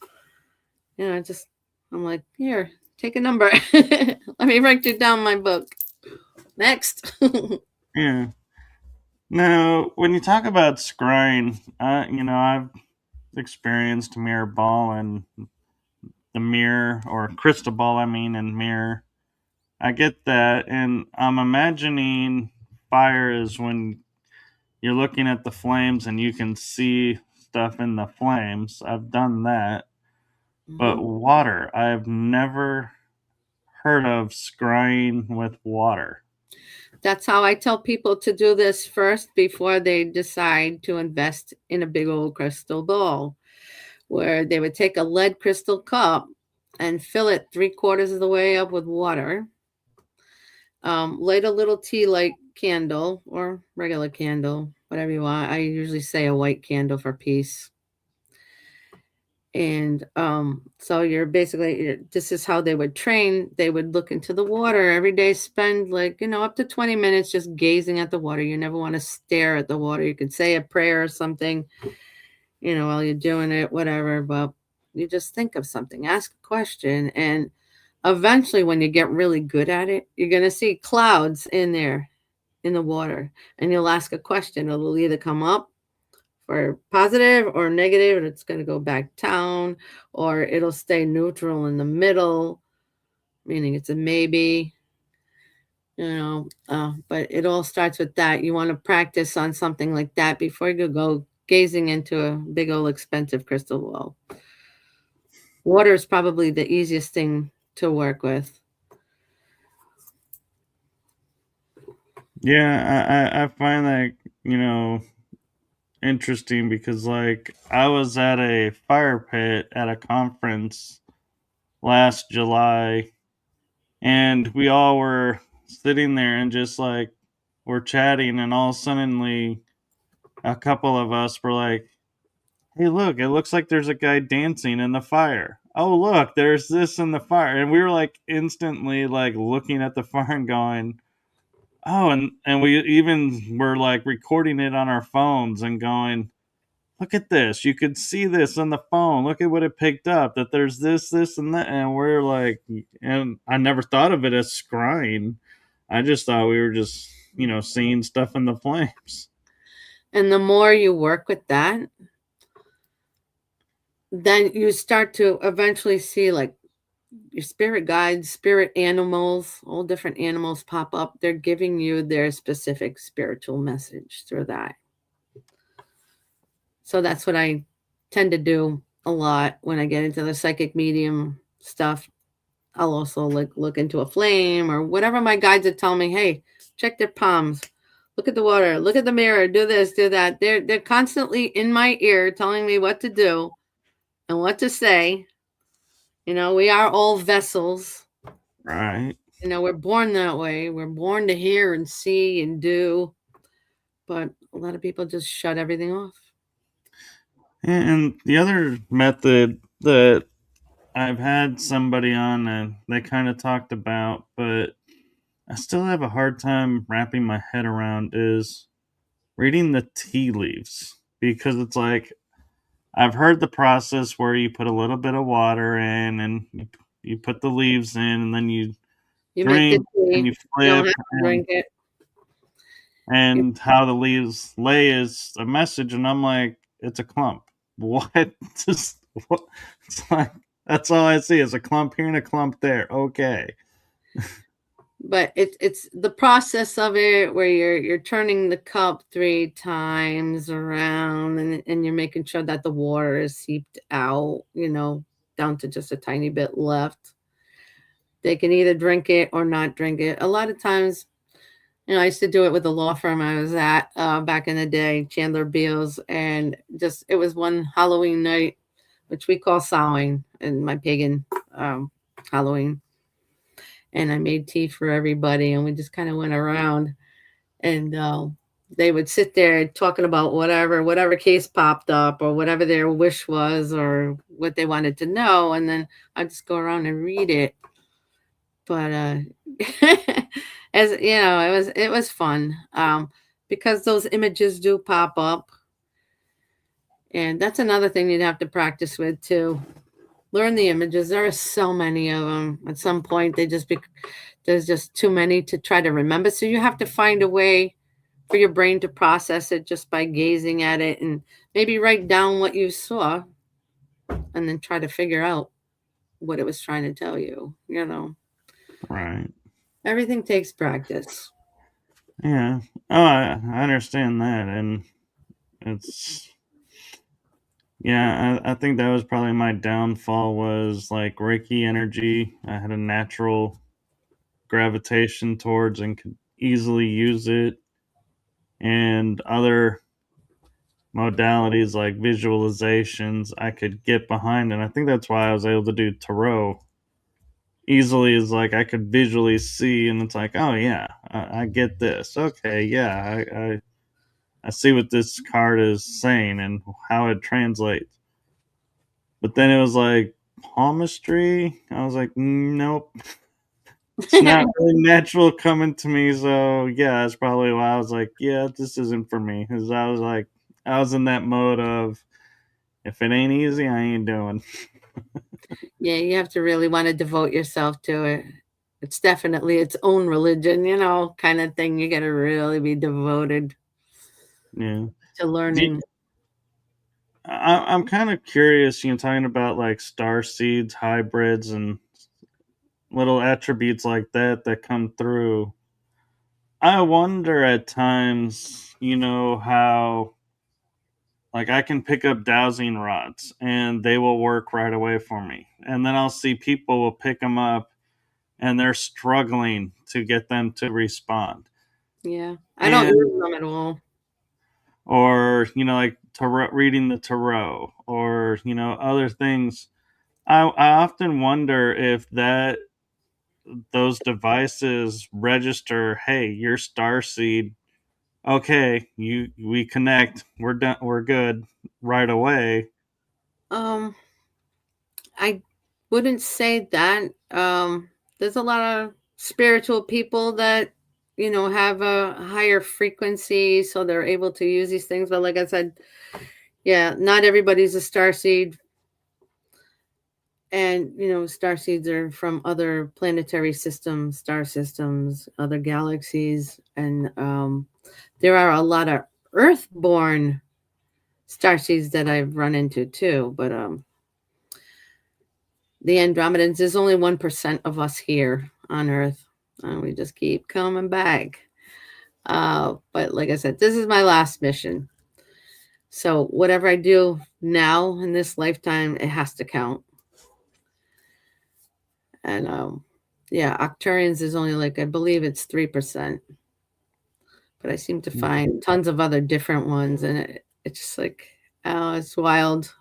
just I'm like, here, take a number. Let me write it down my book. Next. Yeah. Now, when you talk about scrying, I've experienced mirror ball and the mirror, or crystal ball, I mean, and mirror. I get that, and I'm imagining fire is when you're looking at the flames and you can see stuff in the flames. I've done that. But Mhm. water, I've never heard of scrying with water. That's how I tell people to do this first before they decide to invest in a big old crystal ball, where they would take a lead crystal cup and fill it 3/4 of the way up with water. Light a little tea light candle or regular candle, whatever you want. I usually say a white candle for peace. And so this is how they would train. They would look into the water every day, spend like, up to 20 minutes just gazing at the water. You never want to stare at the water. You could say a prayer or something, while you're doing it, whatever, but you just think of something, ask a question. And eventually, when you get really good at it, you're going to see clouds in there in the water, and you'll ask a question. It'll either come up for positive or negative, and it's going to go back down, or it'll stay neutral in the middle, meaning it's a maybe. But it all starts with that. You want to practice on something like that before you go gazing into a big old expensive crystal ball. Water is probably the easiest thing to work with. Yeah, I find that, interesting because, like, I was at a fire pit at a conference last July, and we all were sitting there and just like we're chatting, and all suddenly a couple of us were like, "Hey, look! It looks like there's a guy dancing in the fire. Oh, look! There's this in the fire." And we were like instantly like looking at the fire and going, "Oh!" And we even were like recording it on our phones and going, "Look at this! You could see this on the phone. Look at what it picked up. That there's this, and that." And we're like, and I never thought of it as scrying. I just thought we were just seeing stuff in the flames. And the more you work with that, then you start to eventually see like your spirit guides, spirit animals, all different animals pop up. They're giving you their specific spiritual message through that. So that's what I tend to do a lot when I get into the psychic medium stuff. I'll also like look into a flame or whatever my guides are telling me. Hey, check their palms. Look at the water. Look at the mirror. Do this, do that. They're constantly in my ear telling me what to do and what to say. We are all vessels. Right. We're born that way. We're born to hear and see and do, but a lot of people just shut everything off. And the other method that I've had somebody on and they kind of talked about, but I still have a hard time wrapping my head around is reading the tea leaves, because it's like I've heard the process where you put a little bit of water in and you put the leaves in and then you You make the drink and tea. you You don't flip, have to and drink it. and how the leaves lay is a message, and I'm like, it's a clump. What? Just what? It's like that's all I see is a clump here and a clump there. Okay. But it's the process of it where you're turning the cup 3 times around, and you're making sure that the water is seeped out, down to just a tiny bit left. They can either drink it or not drink it. A lot of times, I used to do it with the law firm I was at back in the day, Chandler Beals, and just it was one Halloween night, which we call Samhain in my pagan Halloween, and I made tea for everybody, and we just kind of went around, and they would sit there talking about whatever case popped up, or whatever their wish was, or what they wanted to know, and then I'd just go around and read it. But as you know, it was fun, because those images do pop up, and that's another thing you'd have to practice with too. Learn the images. There are so many of them. At some point, there's just too many to try to remember. So you have to find a way for your brain to process it just by gazing at it, and maybe write down what you saw, and then try to figure out what it was trying to tell you. Right. Everything takes practice. Yeah. Oh, I understand that, and it's yeah. I think that was probably my downfall was like Reiki energy. I had a natural gravitation towards and could easily use it, and other modalities like visualizations I could get behind, and I think that's why I was able to do tarot easily. Is like I could visually see, and it's like, oh yeah, I get this. Okay, yeah, I see what this card is saying and how it translates. But then it was like palmistry. I was like, nope, it's not really natural coming to me. So yeah, that's probably why I was like, yeah, this isn't for me. Because I was like, I was in that mode of if it ain't easy, I ain't doing. Yeah, you have to really want to devote yourself to it. It's definitely its own religion, kind of thing. You got to really be devoted Yeah. to Do you- learning. I'm kind of curious, talking about like star seeds, hybrids, and little attributes like that come through. I wonder at times, how like I can pick up dowsing rods and they will work right away for me. And then I'll see people will pick them up and they're struggling to get them to respond. Yeah, I don't And use them at all. or, like tarot, reading the tarot or, other things. I often wonder if those devices register, hey, you're star seed. Okay, we connect. We're done. We're good right away. Um, I wouldn't say that. There's a lot of spiritual people that have a higher frequency, so they're able to use these things. But like I said, yeah, not everybody's a star seed. And star seeds are from other planetary systems, star systems, other galaxies, and there are a lot of earthborn star seeds that I've run into too. But the Andromedans, there's only 1% of us here on Earth, and we just keep coming back. But like I said, this is my last mission. So whatever I do now in this lifetime, it has to count. And yeah, Octurians is only like, I believe it's 3%, but I seem to find tons of other different ones, and it's just like, oh, it's wild.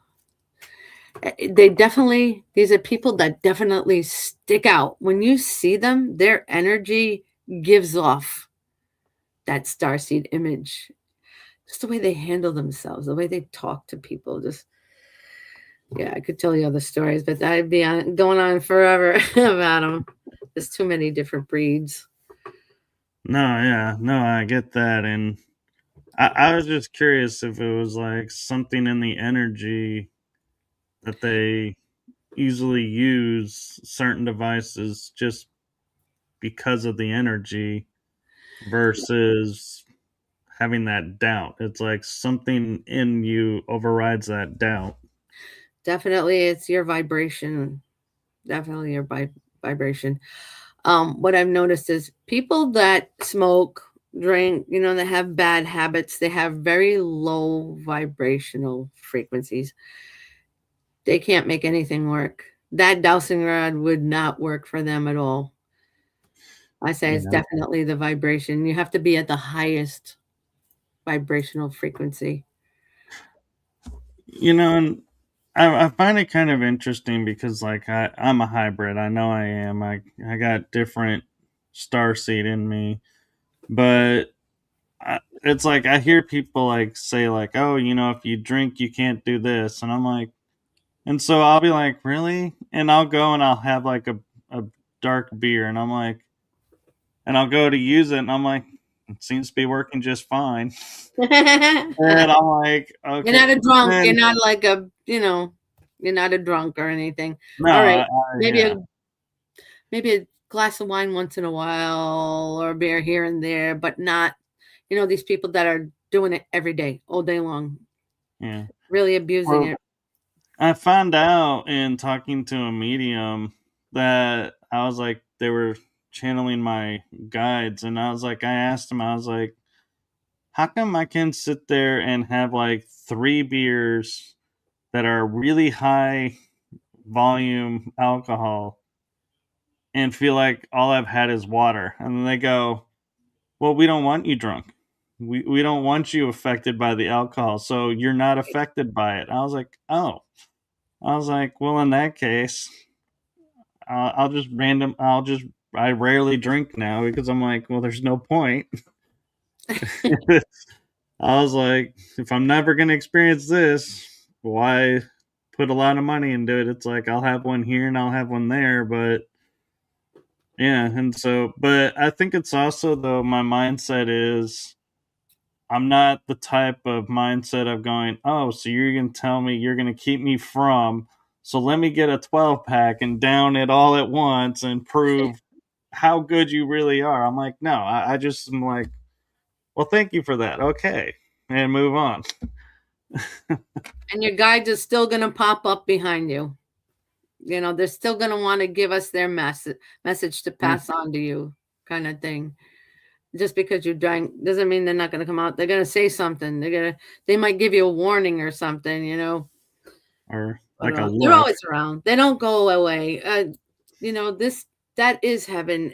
These are people that definitely stick out. When you see them, their energy gives off that starseed image. Just the way they handle themselves, the way they talk to people. Just, yeah, I could tell you other stories, but I'd be going on forever about them. There's too many different breeds. No, yeah, no, I get that, and I was just curious if it was like something in the energy that they easily use certain devices just because of the energy versus. having that doubt. It's like something in you overrides that doubt. Definitely, it's your vibration. Definitely your vibration. What I've noticed is people that smoke, drink, that have bad habits, they have very low vibrational frequencies. They can't make anything work. That dowsing rod would not work for them at all. I say it's Yeah. definitely the vibration. You have to be at the highest vibrational frequency. And I find it kind of interesting because like I'm a hybrid. I know I am. I got different star seed in me, but it's like I hear people like say like, oh, if you drink, you can't do this, and I'm like, and so I'll be like, really, and I'll go and I'll have like a dark beer, and I'm like, and I'll go to use it, and I'm like, it seems to be working just fine, You're and I'm like, okay, not a drunk. You're then not like you're not a drunk or anything. no, All right. Maybe yeah, a maybe a glass of wine once in a while or a beer here and there, but not, these people that are doing it every day, all day long, yeah. really abusing Well, it. I found out in talking to a medium that I was like, they were channeling my guides, and I was like, I asked him, I was like, how come I can sit there and have like 3 beers that are really high volume alcohol and feel like all I've had is water? And then they go, well, we don't want you drunk. We don't want you affected by the alcohol, so you're not affected by it. I was like, oh. I was like, well, in that case, I'll just random. I rarely drink now because I'm like, well, there's no point. I was like, if I'm never gonna experience this, why put a lot of money into it? It's like I'll have one here and I'll have one there, but yeah, and so, but I think it's also though my mindset is I'm not the type of mindset of going, oh, so you're going to tell me you're going to keep me from, so let me get a 12 pack and down it all at once and prove how good you really are. I'm like, no, I just am like, well, thank you for that. Okay. And move on. And your guides are still going to pop up behind you. They're still going to want to give us their message to Yeah. pass on to you, kind of thing. Just because you drank doesn't mean they're not going to come out. They're going to say something. They might give you a warning or something. Or But like a they're look. always around. They don't go away. That is heaven.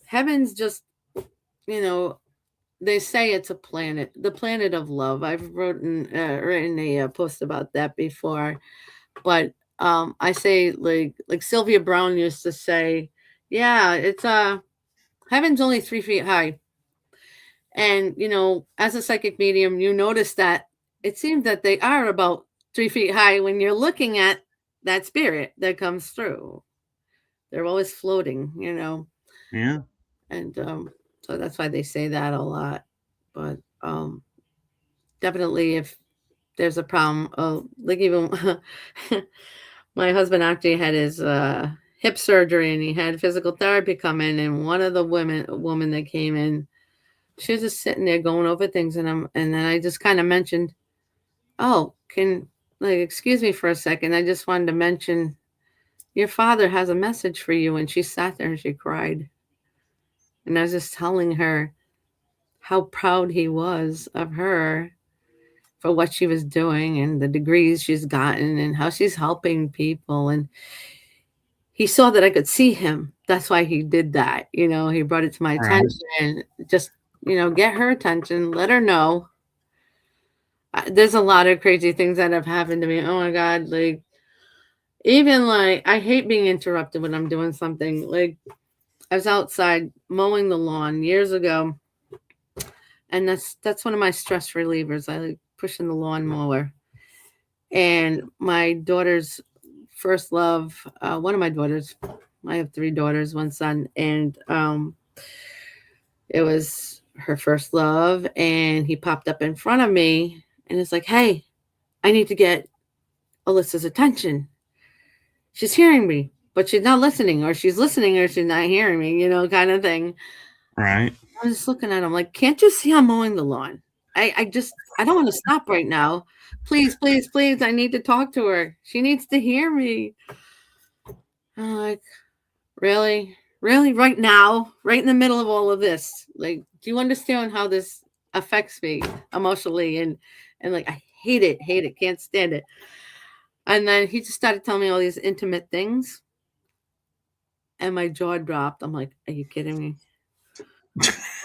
Heaven's just, you know, they say it's a planet, the planet of love. I've written a post about that before, but I say like Sylvia Brown used to say, yeah, it's heaven's only 3 feet high, and as a psychic medium, you notice that it seems that they are about 3 feet high when you're looking at that spirit that comes through. They're always floating. Yeah. And so that's why they say that a lot. But definitely, if there's a problem, like even my husband actually had his hip surgery, and he had physical therapy come in, and one of the woman that came in, she was just sitting there going over things, and then I just kind of mentioned, oh, excuse me for a second, I just wanted to mention your father has a message for you. And she sat there and she cried, and I was just telling her how proud he was of her for what she was doing and the degrees she's gotten and how she's helping people. And he saw that I could see him. That's why he did that. He brought it to my All right. attention and just, get her attention, let her know. There's a lot of crazy things that have happened to me. Oh my God. Like, even like, I hate being interrupted when I'm doing something. Like, I was outside mowing the lawn years ago, and that's one of my stress relievers. I like pushing the lawnmower. And my daughter's first love, one of my daughters, I have 3 daughters, one son, and it was her first love, and he popped up in front of me, and it's like, hey, I need to get Alyssa's attention. She's hearing me, but she's not listening, or she's listening, or she's not hearing me, kind of thing. Right. I'm just looking at him like, can't you see I'm mowing the lawn? I don't want to stop right now. Please, please, please. I need to talk to her. She needs to hear me. I'm like, really? Really? Right now? Right in the middle of all of this? Like, do you understand how this affects me emotionally? And like, I hate it, can't stand it. And then he just started telling me all these intimate things. And my jaw dropped. I'm like, are you kidding me?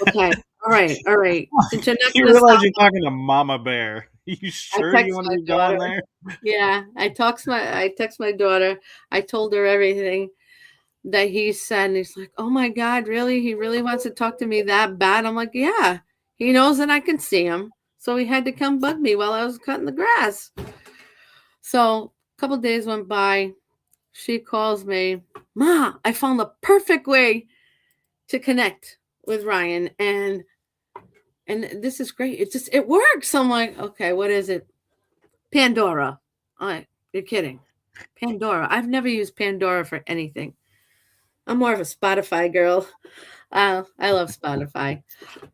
Okay. All right. All right. Since you're not You going to realize stop, you're talking to Mama Bear. You I sure you text want to my be going daughter. there? Yeah. I text my daughter. I told her everything that he said. And he's like, oh my God, really? He really wants to talk to me that bad? I'm like, yeah. He knows that I can see him. So he had to come bug me while I was cutting the grass. So a couple days went by. She calls me, Ma, I found the perfect way to connect with Ryan. And this is great. It works. I'm like, okay, what is it? Pandora. I'm like, you're kidding. Pandora. I've never used Pandora for anything. I'm more of a Spotify girl. I love Spotify.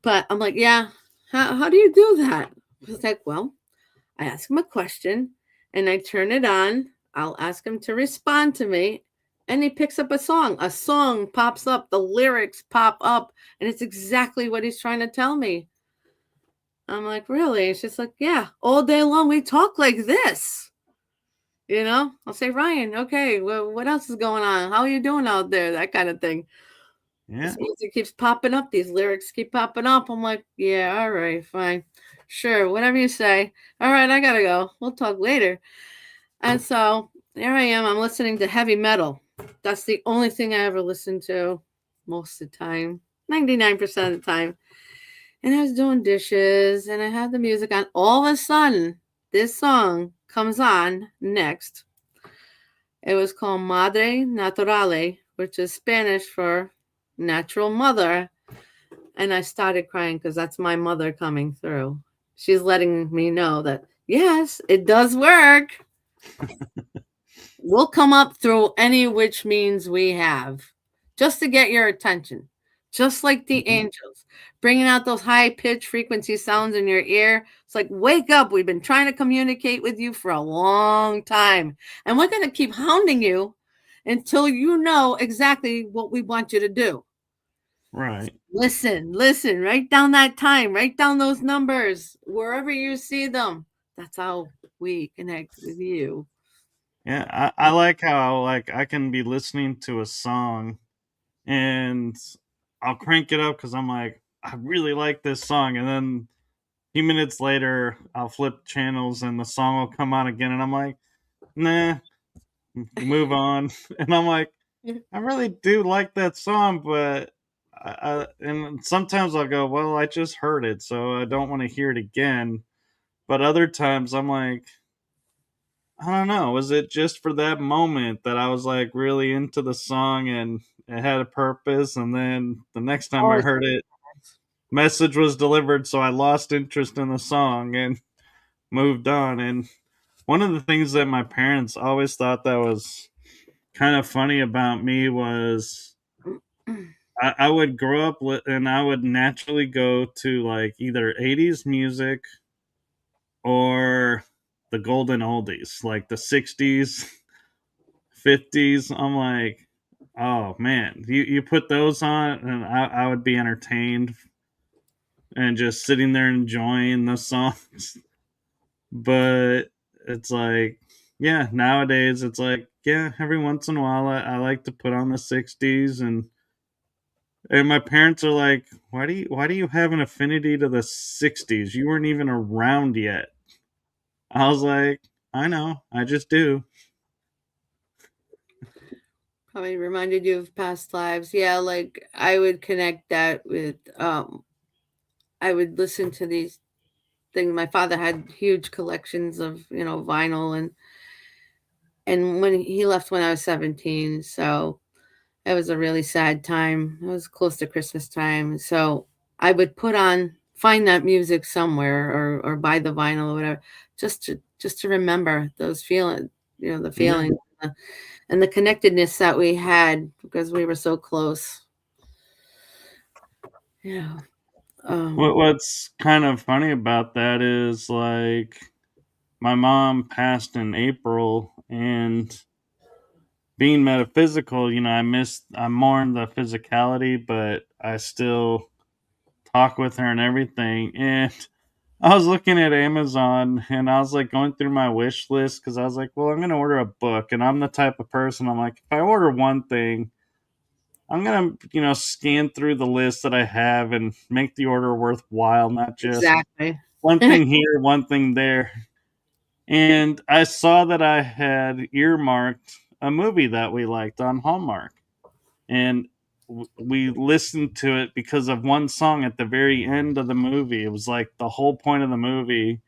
But I'm like, yeah, how do you do that? It's like, well, I ask him a question and I turn it on. I'll ask him to respond to me. And he picks up a song. A song pops up. The lyrics pop up. And it's exactly what he's trying to tell me. I'm like, really? It's just like, yeah, all day long we talk like this. You know, I'll say, Ryan, okay, well, what else is going on? How are you doing out there? That kind of thing. Yeah. This music keeps popping up. These lyrics keep popping up. I'm like, yeah, all right, fine. Sure, whatever you say. All right, I got to go. We'll talk later. And so there I am. I'm listening to heavy metal. That's the only thing I ever listen to most of the time, 99% of the time. And I was doing dishes and I had the music on. All of a sudden, this song comes on next. It was called Madre Naturale, which is Spanish for natural mother. And I started crying because that's my mother coming through. She's letting me know that, yes, it does work. We'll come up through any which means we have just to get your attention, just like the angels, bringing out those high pitched frequency sounds in your ear. It's like, wake up. We've been trying to communicate with you for a long time, and we're going to keep hounding you until you know exactly what we want you to do. Right. Listen, write down that time, write down those numbers wherever you see them. That's how we connect with you. Yeah, I like how like I can be listening to a song and I'll crank it up because I'm like, I really like this song, and then a few minutes later I'll flip channels and the song will come on again, and I'm like, nah, move on. And I'm like, I really do like that song, but and sometimes I'll go, well, I just heard it, so I don't want to hear it again. But other times I'm like, I don't know. Was it just for that moment that I was like really into the song and it had a purpose? And then the next time I Always. heard it, message was delivered, so I lost interest in the song and moved on. And one of the things that my parents always thought that was kind of funny about me was I would grow up and I would naturally go to like either 80s music or the golden oldies, like the 60s 50s. I'm like, oh man, you put those on, and I would be entertained and just sitting there enjoying the songs. But it's like, yeah, nowadays it's like, yeah, every once in a while I like to put on the 60s, and my parents are like, why do you have an affinity to the 60s? You weren't even around yet. I was like, I know, I just do. Probably reminded you of past lives. Yeah, like I would connect that with I would listen to these things. My father had huge collections of, vinyl and when he left when I was 17, so it was a really sad time. It was close to Christmas time. So I would find that music somewhere or buy the vinyl or whatever, just to remember those feelings, the Yeah. feeling and the connectedness that we had because we were so close. Yeah. What's kind of funny about that is like my mom passed in April, and being metaphysical, I mourn the physicality, but I still talk with her and everything. And I was looking at Amazon and I was like going through my wish list because I was like, well, I'm going to order a book. And I'm the type of person, I'm like, if I order one thing, I'm going to, scan through the list that I have and make the order worthwhile, not just Exactly. one thing here, one thing there. And I saw that I had earmarked a movie that we liked on Hallmark. And we listened to it because of one song at the very end of the movie. It was like the whole point of the movie.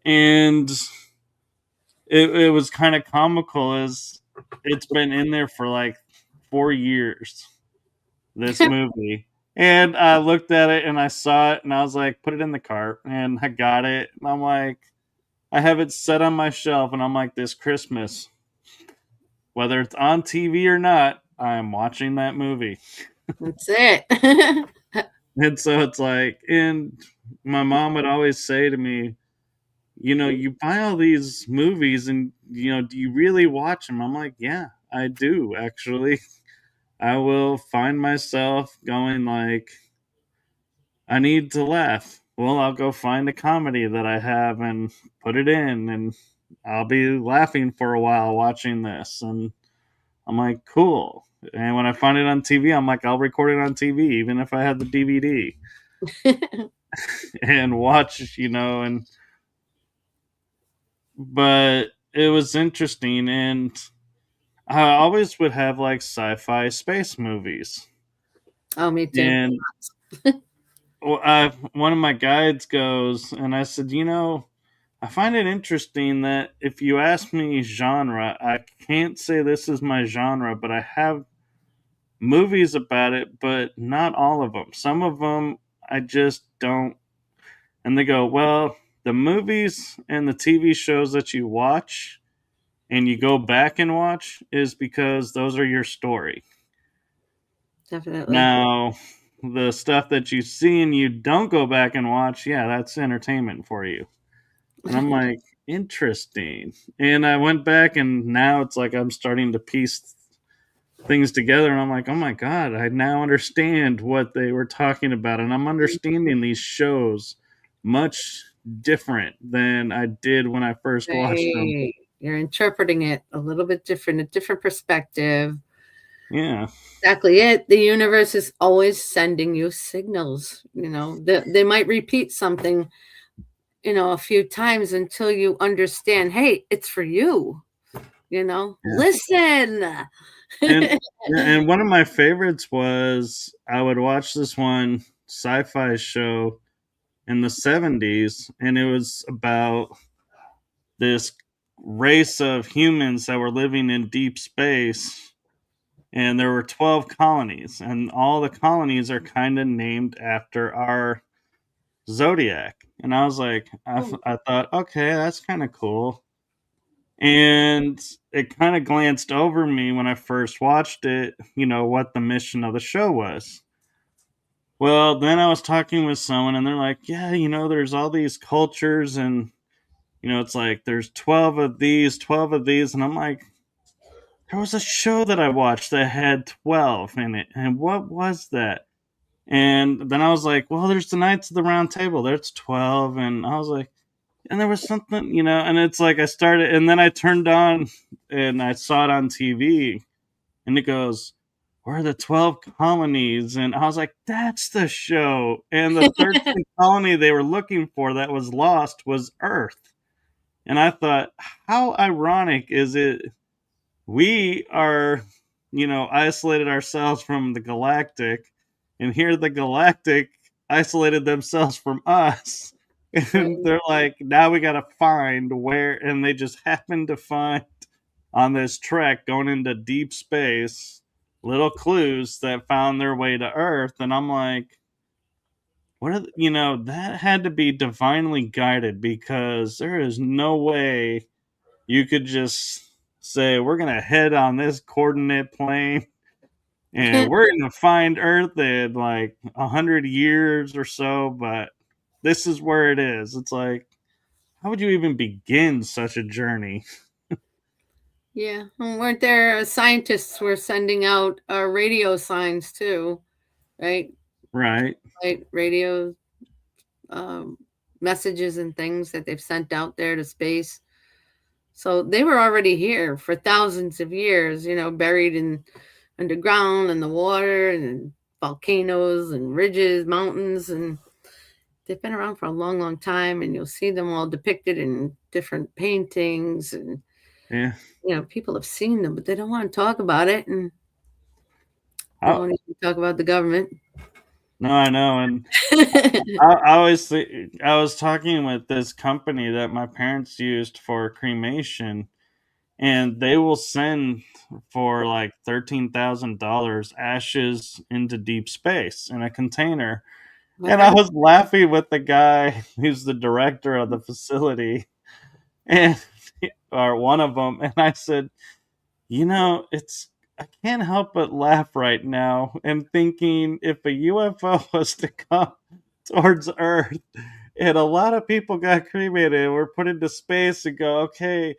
And it was kind of comical as it's been in there for like 4 years, this movie. And I looked at it and I saw it and I was like, put it in the cart. And I got it. And I'm like, I have it set on my shelf. And I'm like, this Christmas, whether it's on TV or not, I am watching that movie. That's it. And so it's like, and my mom would always say to me, you buy all these movies and, do you really watch them? I'm like, yeah, I do, actually. I will find myself going like, I need to laugh. Well, I'll go find a comedy that I have and put it in, and I'll be laughing for a while watching this. And I'm like, cool. And when I find it on TV, I'm like, I'll record it on TV, even if I have the DVD and watch, and but it was interesting. And I always would have like sci-fi space movies. Oh, me too. And one of my guides goes, and I said, I find it interesting that if you ask me genre, I can't say this is my genre, but I have movies about it, but not all of them. Some of them I just don't. And they go, well, the movies and the TV shows that you watch and you go back and watch is because those are your story. Definitely. Now, the stuff that you see and you don't go back and watch, yeah, that's entertainment for you. And I'm like, interesting. And I went back and now it's like I'm starting to piece things together and I'm like, oh my God, I now understand what they were talking about. And I'm understanding these shows much different than I did when I first watched them. Right. You're interpreting it a little bit different, a different perspective. Yeah. Exactly it. The universe is always sending you signals. They might repeat something, a few times until you understand, hey, it's for you. Yeah. Listen. And and one of my favorites was I would watch this one sci-fi show in the 70s, and it was about this race of humans that were living in deep space, and there were 12 colonies, and all the colonies are kind of named after our zodiac. And I was like, I thought, okay, that's kind of cool. And it kind of glanced over me when I first watched it, what the mission of the show was. Well, then I was talking with someone and they're like, yeah, there's all these cultures and, it's like there's 12 of these, 12 of these. And I'm like, there was a show that I watched that had 12 in it. And what was that? And then I was like, well, there's the Knights of the Round Table. There's 12. And I was like, and there was something, and it's like I started, and then I turned on and I saw it on TV and it goes, where are the 12 colonies? And I was like, that's the show. And the 13th colony they were looking for that was lost was Earth. And I thought, how ironic is it? We are, isolated ourselves from the galactic, and here the galactic isolated themselves from us. And Right. they're like, now we got to find where, and they just happened to find on this trek going into deep space little clues that found their way to Earth. And I'm like, what are that had to be divinely guided because there is no way you could just say we're gonna head on this coordinate plane and we're gonna find Earth in like 100 years or so, but this is where it is. It's like, how would you even begin such a journey? Yeah, and weren't there scientists were sending out radio signs too, right? Right. Like radio um, messages and things that they've sent out there to space. So they were already here for thousands of years, buried in underground in the water and volcanoes and ridges, mountains, and they've been around for a long, long time. And you'll see them all depicted in different paintings, and Yeah. people have seen them, but they don't want to talk about it, and they I, won't even talk about the government. no, I know, and I was talking with this company that my parents used for cremation, and they will send for like $13,000 ashes into deep space in a container. My And I friend, was laughing with the guy who's the director of the facility, and or one of them, and I said, it's I can't help but laugh right now and thinking if a UFO was to come towards Earth and a lot of people got cremated and were put into space and go, okay,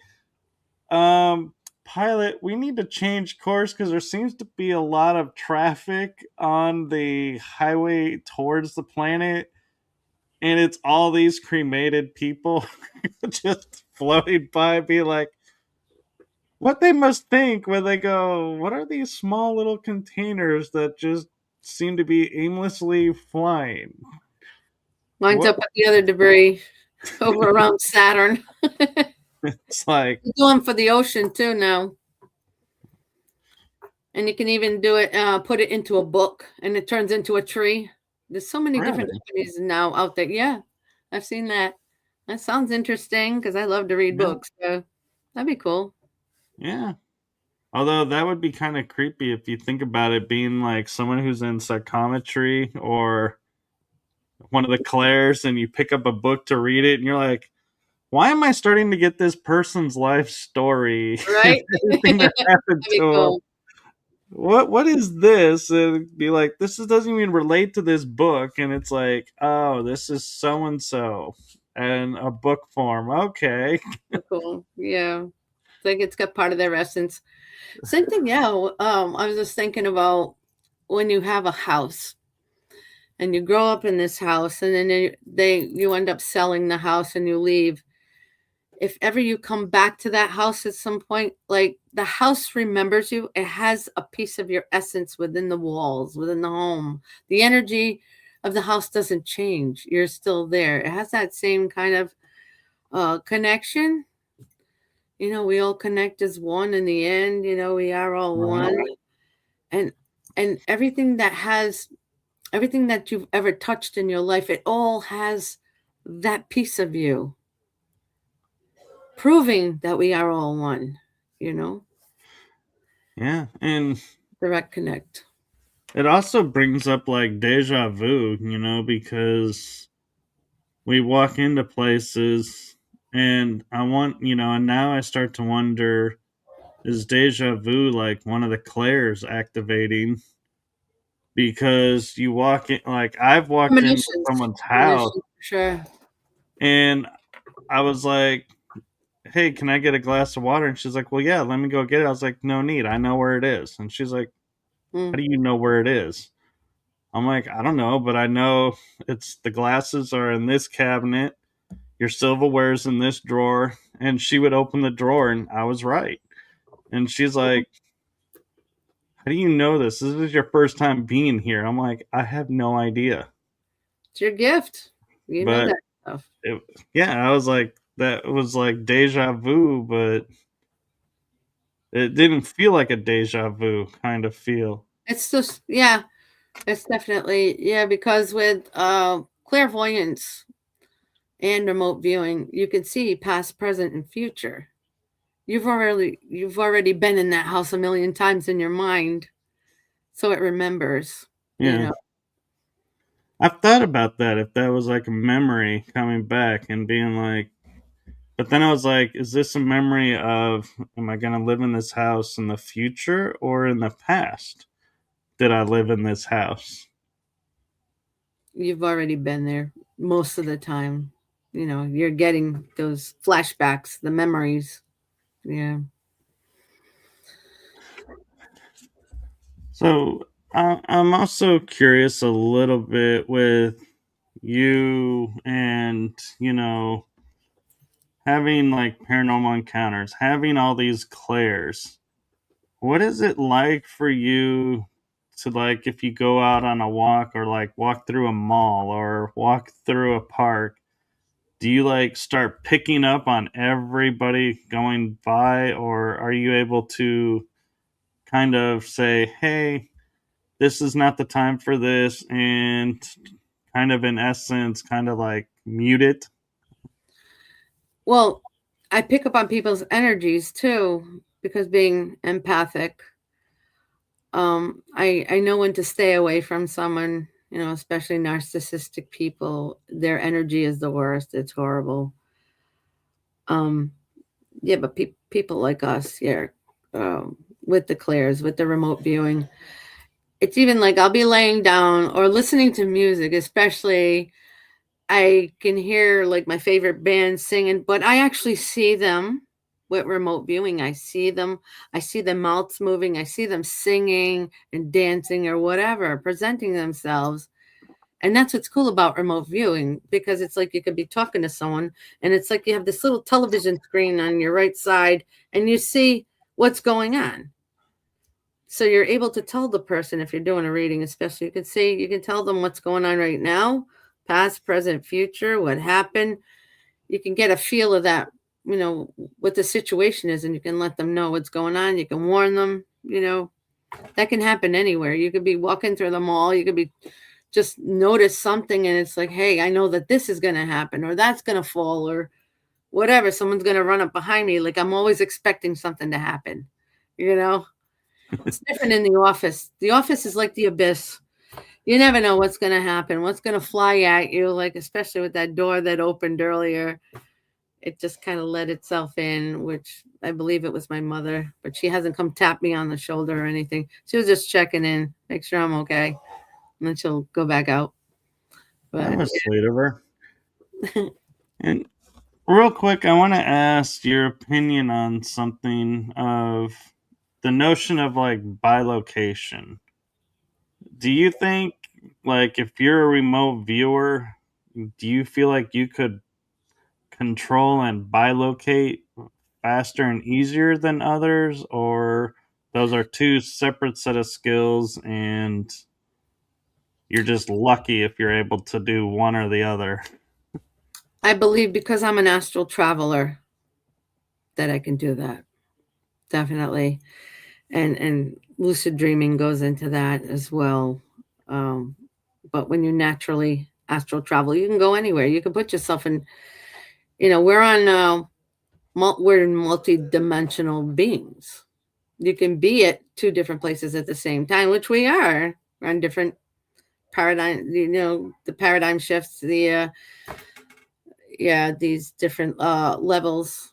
pilot, we need to change course because there seems to be a lot of traffic on the highway towards the planet, and it's all these cremated people just floating by, being like, what they must think when they go, what are these small little containers that just seem to be aimlessly flying? lines What up with the other debris over around Saturn. it's like, They do them for the ocean too now. And you can even do it, put it into a book, and it turns into a tree. There's so many different really? companies now out there. Yeah, I've seen that. That sounds interesting because I love to read Yeah, books. So that'd be cool. yeah. Although that would be kind of creepy if you think about it being like someone who's in psychometry or one of the Claires and you pick up a book to read it and you're like, why am I starting to get this person's life story and Right? everything that happened That'd be to them? cool. What is this? And be like, doesn't even relate to this book. And it's like, oh, this is so and so and a book form. Okay. Cool. Yeah. It's like it's got part of their essence. Same thing. Yeah. I was just thinking about when you have a house and you grow up in this house, and then you end up selling the house and you leave. If ever you come back to that house at some point, like the house remembers you, it has a piece of your essence within the walls, within the home. The energy of the house doesn't change. You're still there. It has that same kind of connection. We all connect as one in the end. We are all Right. one. And everything that you've ever touched in your life, it all has that piece of you, proving that we are all one, you know, Yeah. And direct connect. it also brings up like deja vu, because we walk into places and and now I start to wonder, is deja vu like one of the Clairs activating? Because you walk in, like I've walked into someone's house Premonitions, for sure. and I was like, hey, can I get a glass of water? And she's like, well, yeah, let me go get it. I was like, no need. I know where it is. And she's like, how Mm, do you know where it is? I'm like, I don't know, but I know it's the glasses are in this cabinet. Your silverware's in this drawer. And she would open the drawer and I was right. And she's like, how do you know this? This is your first time being here. I'm like, I have no idea. it's your gift. You know But that stuff. it, yeah, I was like, that was like deja vu, but it didn't feel like a deja vu kind of feel. It's just, yeah, it's definitely, yeah, because with clairvoyance and remote viewing, you can see past, present, and future. You've already been in that house a million times in your mind, so it remembers, you Yeah. know. I've thought about that, if that was like a memory coming back and being like, but then I was like, is this a memory of, am I going to live in this house in the future or in the past? did I live in this house? You've already been there most of the time. You're getting those flashbacks, the memories. Yeah. So I'm also curious a little bit with you and, having like paranormal encounters, having all these clairs. What is it like for you to, like, if you go out on a walk or like walk through a mall or walk through a park, do you like start picking up on everybody going by, or are you able to kind of say, hey, this is not the time for this, and kind of in essence, kind of like mute it? Well, I pick up on people's energies too because being empathic, I know when to stay away from someone. Especially narcissistic people. Their energy is the worst. It's horrible. Um, yeah, but people like us, yeah, with the clairs, with the remote viewing, it's even like I'll be laying down or listening to music, especially I can hear like my favorite band singing, but I actually see them with remote viewing. I see them. I see their mouths moving. I see them singing and dancing or whatever, presenting themselves. And that's what's cool about remote viewing because it's like you could be talking to someone and it's like you have this little television screen on your right side and you see what's going on. So you're able to tell the person if you're doing a reading, especially you can tell them what's going on right now, past, present, future, what happened. You can get a feel of that, what the situation is, and you can let them know what's going on. You can warn them, that can happen anywhere. You could be walking through the mall, you could be just notice something and it's like, hey, I know that this is going to happen or that's going to fall or whatever. Someone's going to run up behind me. Like I'm always expecting something to happen, you know? It's different in the office. The office is like the abyss. You never know what's going to happen, what's going to fly at you, like especially with that door that opened earlier. It just kind of let itself in, which I believe it was my mother, but she hasn't come tap me on the shoulder or anything. She was just checking in, make sure I'm okay, and then she'll go back out. That But was sweet of her. And real quick, I want to ask your opinion on something of the notion of like bilocation. Do you think, like, if you're a remote viewer, do you feel like you could control and bilocate faster and easier than others, or those are two separate set of skills and you're just lucky if you're able to do one or the other? I believe because I'm an astral traveler that I can do that. Definitely. And lucid dreaming goes into that as well. Um, but when you naturally astral travel, you can go anywhere. You can put yourself in, we're on, we're multi-dimensional beings. You can be at two different places at the same time, which we are. We're on different paradigm, the paradigm shifts, these different levels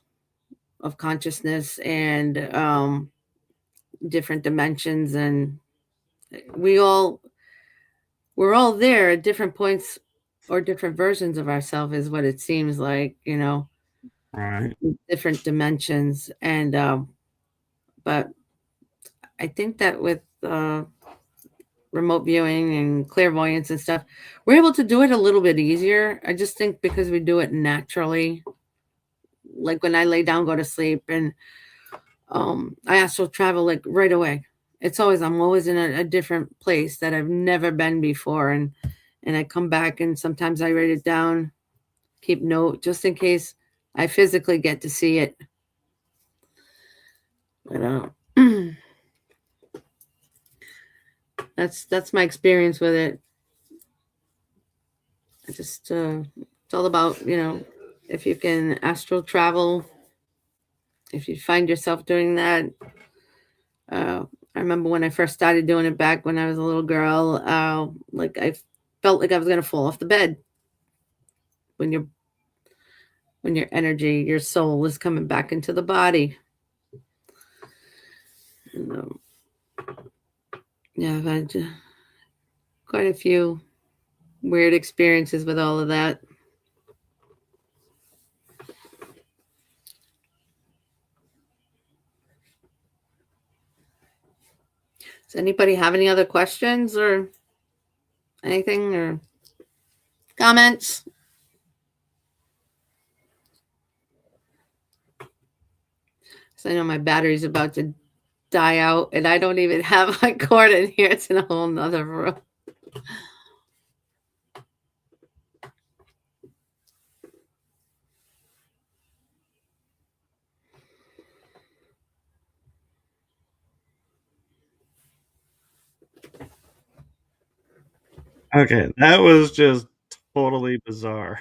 of consciousness and different dimensions, and we all we're all there at different points or different versions of ourselves is what it seems like, Right. different dimensions. And but I think that with remote viewing and clairvoyance and stuff, we're able to do it a little bit easier. I just think because we do it naturally, like when I lay down, go to sleep, and I astral travel like right away. I'm always in a different place that I've never been before, and I come back and sometimes I write it down, keep note just in case I physically get to see it. But that's my experience with it. I just it's all about, if you can astral travel, if you find yourself doing that. I remember when I first started doing it back when I was a little girl, like I felt like I was going to fall off the bed when your energy, your soul is coming back into the body. And, Yeah, I've had quite a few weird experiences with all of that. Does anybody have any other questions or anything or comments? So I know my battery's about to die out and I don't even have my cord in here. It's in a whole nother room. Okay, that was just totally bizarre.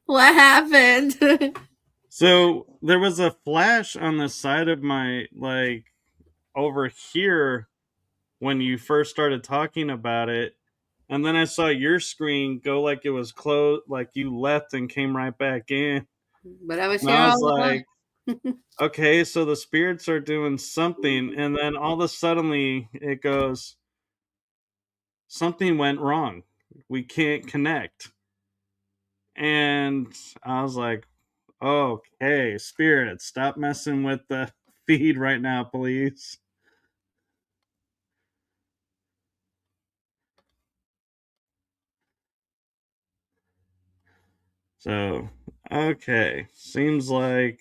What happened? So there was a flash on the side of my, like, over here when you first started talking about it, and then I saw your screen go like it was closed, like you left and came right back in. But I was And here I all was along. like, okay, so the spirits are doing something, and then all of a suddenly it goes, something went wrong. We can't connect. And I was like, okay, spirit, stop messing with the feed right now, please. So, okay, seems like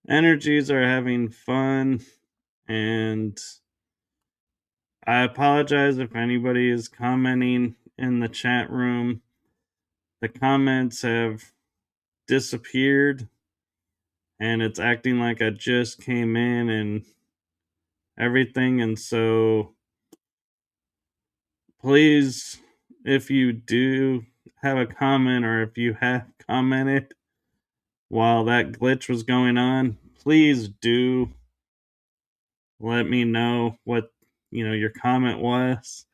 energies are having fun, and I apologize if anybody is commenting in the chat room. The comments have disappeared, and it's acting like I just came in and everything. And so, please, if you do have a comment or if you have commented while that glitch was going on, please do let me know what your comment was,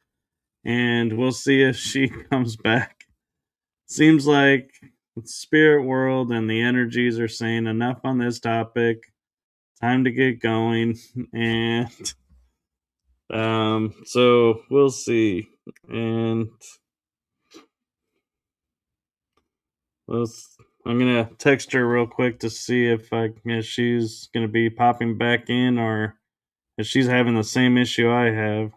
and we'll see if she comes back. Seems like the spirit world and the energies are saying enough on this topic. Time to get going, and so we'll see. And let's. I'm gonna text her real quick to see if she's gonna be popping back in or if she's having the same issue I have.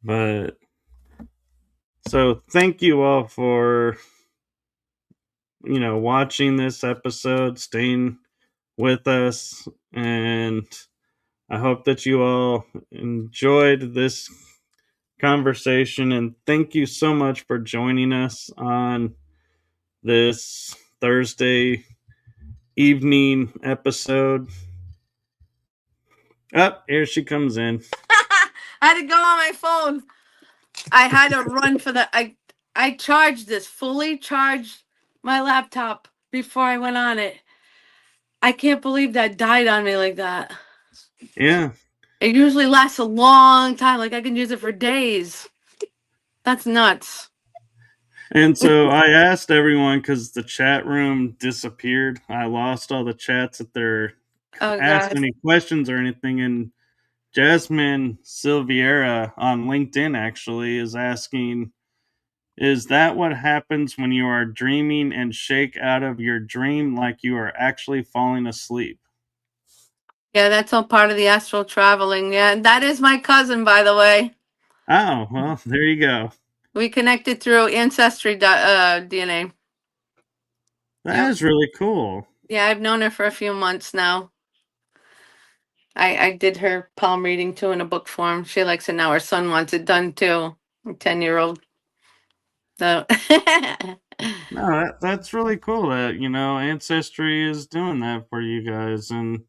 But so thank you all for watching this episode, staying with us, and I hope that you all enjoyed this conversation, and thank you so much for joining us on this Thursday evening episode. Up, here she comes in. I had to go on my phone. I had to run for the I charged this, fully charged my laptop before I went on it. I can't believe that died on me like that. Yeah. It usually lasts a long time. Like I can use it for days. That's nuts. And so I asked everyone because the chat room disappeared. I lost all the chats that they're Oh asked god. any questions or anything. And Jasmine Silviera on LinkedIn actually is asking, is that what happens when you are dreaming and shake out of your dream like you are actually falling asleep? Yeah, that's all part of the astral traveling. Yeah, and that is my cousin, by the way. Oh, well, there you go. We connected through ancestry DNA. That Yep. is really cool. Yeah, I've known her for a few months now. I did her palm reading too in a book form. She likes it now. Her son wants it done too. A 10-year-old. So No, that's really cool that, Ancestry is doing that for you guys and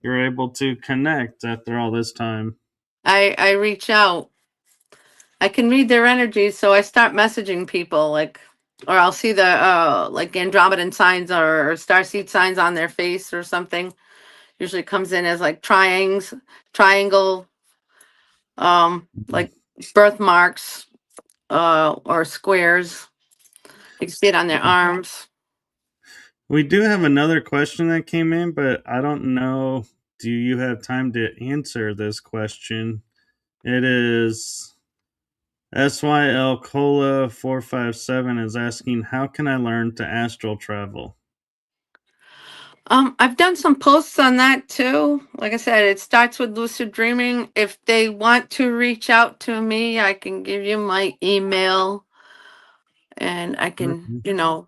you're able to connect after all this time. I reach out. I can read their energies, so I start messaging people like, or I'll see the like Andromedan signs or starseed signs on their face or something. Usually comes in as like triangles, triangle like birthmarks, or squares. You can see it on their arms. We do have another question that came in, but I don't know. Do you have time to answer this question? It is SYL Cola 457 is asking, how can I learn to astral travel? I've done some posts on that too. Like I said, it starts with lucid dreaming. If they want to reach out to me, I can give you my email and I can, Mhm.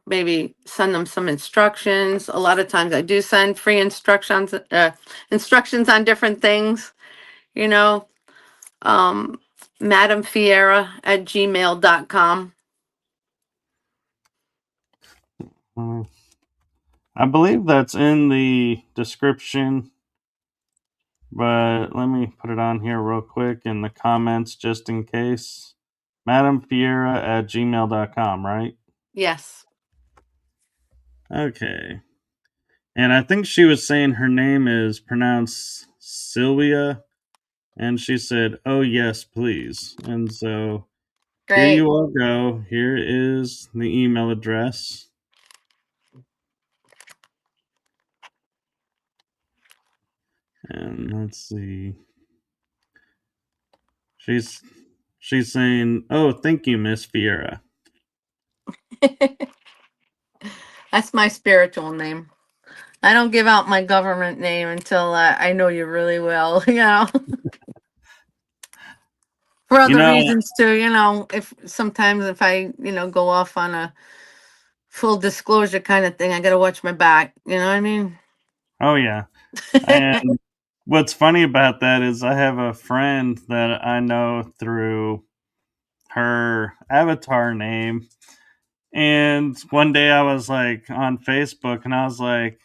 maybe send them some instructions. A lot of times I do send free instructions on different things, you know. Um, Madam Fiera at gmail.com. Uh, I believe that's in the description, but let me put it on here real quick in the comments just in case. Madam Fiera at gmail.com, right? Yes. Okay. And I think she was saying her name is pronounced Sylvia. And she said, "Oh, yes, please." And so here Great. you all go. Here is the email address. And let's see. She's she's saying, "Oh, thank you, Miss Fiera." That's my spiritual name. I don't give out my government name until I know you really well, for You other know, reasons too, if sometimes if I, go off on a full disclosure kind of thing, I got to watch my back. You know what I mean? oh yeah. And what's funny about that is I have a friend that I know through her avatar name. And one day I was like on Facebook and I was like,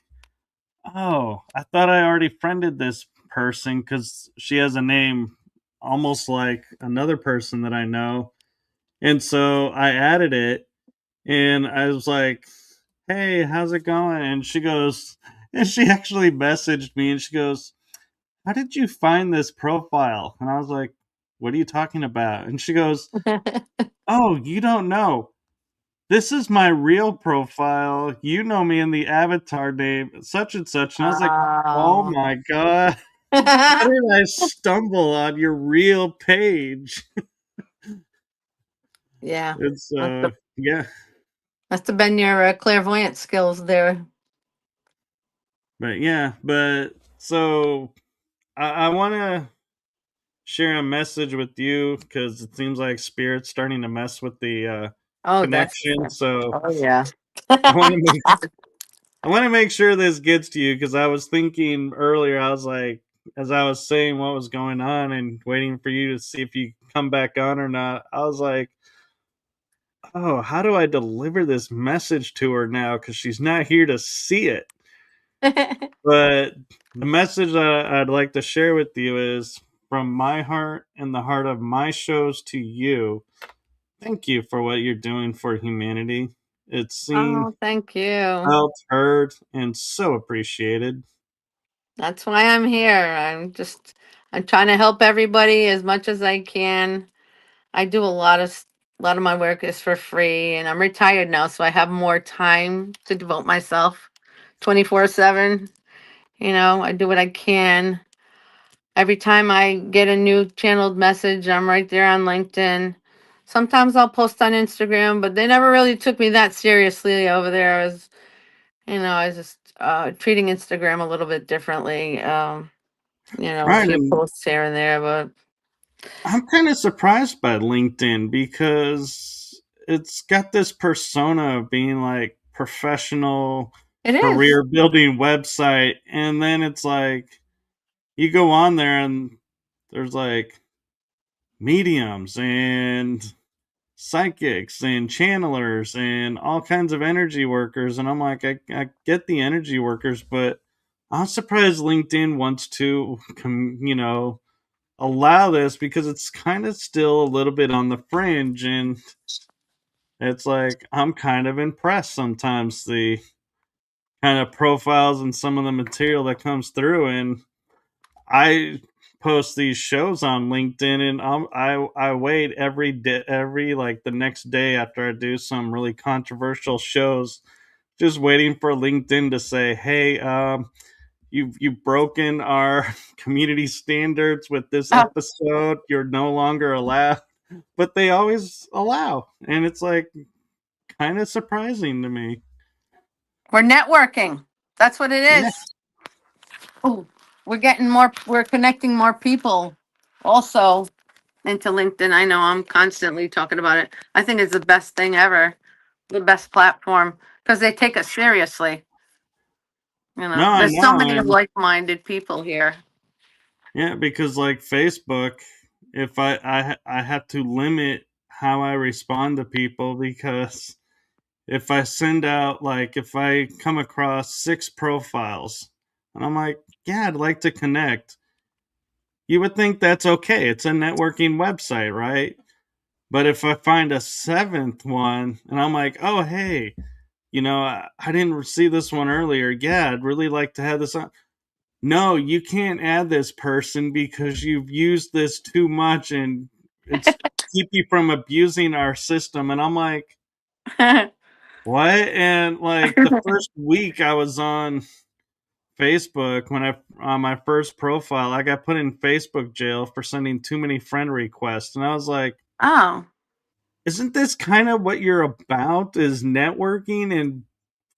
"Oh, I thought I already friended this person because she has a name almost like another person that I know." And so I added it and I was like, "Hey, how's it going?" And she goes, and she actually messaged me and she goes, "How did you find this profile?" And I was like, "What are you talking about?" And she goes, "Oh, you don't know. This is my real profile. You know me in the avatar name, such and such." And I was like, "Oh Oh. my God. How did I stumble on your real page?" Yeah. And Must so, have, yeah. must have been your clairvoyant skills there. But yeah, but so I want to share a message with you because it seems like Spirit's starting to mess with the Oh, connection. So oh, yeah. I want to make I want to make sure this gets to you because I was thinking earlier. I was like, as I was saying what was going on and waiting for you to see if you come back on or not. I was like, oh, how do I deliver this message to her now? Because she's not here to see it. But the message that I'd like to share with you is from my heart and the heart of my shows to you. Thank you for what you're doing for humanity. It's seen, Oh, thank you. felt, heard, and so appreciated. That's why I'm here. I'm trying to help everybody as much as I can. I do a lot of my work is for free and I'm retired now, so I have more time to devote myself 24/7. I do what I can. Every time I get a new channeled message, I'm right there on LinkedIn. Sometimes I'll post on Instagram, but they never really took me that seriously over there. I was just treating Instagram a little bit differently. A Right. few And posts here and there, but I'm kind of surprised by LinkedIn because it's got this persona of being like professional it is. career building website. And then it's like you go on there and there's like mediums and psychics and channelers and all kinds of energy workers. And I'm like, I get the energy workers, but I'm surprised LinkedIn wants to, allow this because it's kind of still a little bit on the fringe. And it's like, I'm kind of impressed sometimes the kind of profiles and some of the material that comes through. And I post these shows on LinkedIn, and I wait every day, every like the next day after I do some really controversial shows, just waiting for LinkedIn to say, "Hey, you've broken our community standards with this Oh, episode. You're no longer allowed." But they always allow, and it's like kind of surprising to me. we're networking. That's what it Yeah. is. Oh, we're connecting more people also into LinkedIn. I know I'm constantly talking about it. I think it's the best thing ever, the best platform because they take us seriously. No, I There's so know, many and like-minded people here. yeah, because like Facebook, if I have to limit how I respond to people, because if I send out, like, if I come across 6 profiles and I'm like, yeah, I'd like to connect, you would think that's okay. It's a networking website, right? But if I find a seventh one and I'm like, oh, hey, I didn't see this one earlier. Yeah, I'd really like to have this on. No, you can't add this person because you've used this too much and it's keep you from abusing our system. And I'm like, what? And like the first week I was on Facebook, when I on my first profile, I got put in Facebook jail for sending too many friend requests. And I was like, Oh, isn't this kind of what you're about, is networking and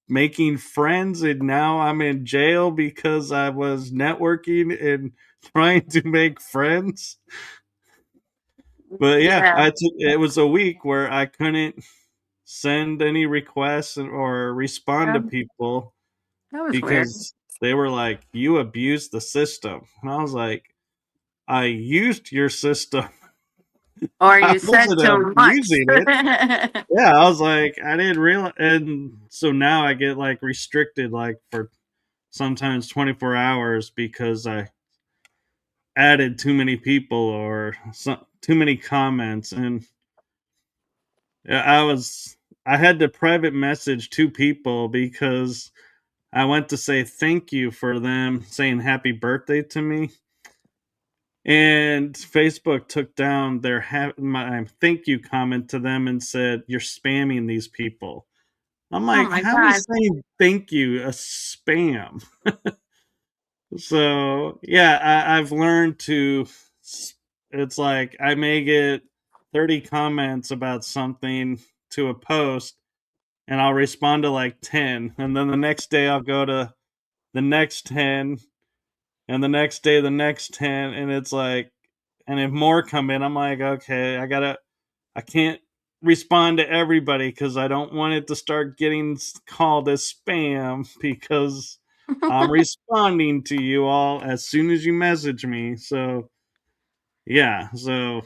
making friends? And now I'm in jail because I was networking and trying to make friends. But yeah, yeah, it was a week where I couldn't send any requests or respond yeah, to people that was weird. because they were like, you abused the system. And I was like, I used your system. Or I you said wasn't too much. abusing it. Yeah, I was like, I didn't realize. And so now I get like restricted, like for sometimes 24 hours because I added too many people or too many comments. And I had to private message 2 people because I went to say thank you for them saying happy birthday to me. And Facebook took down my thank you comment to them and said, you're spamming these people. I'm Oh like, my how God. is saying thank you a spam? So yeah, I've learned to. It's like I may get 30 comments about something to a post, and I'll respond to like 10, and then the next day I'll go to the next 10, and the next day the next 10, and it's like, and if more come in, I'm like, okay, I can't respond to everybody because I don't want it to start getting called as spam because I'm responding to you all as soon as you message me. So, yeah. So,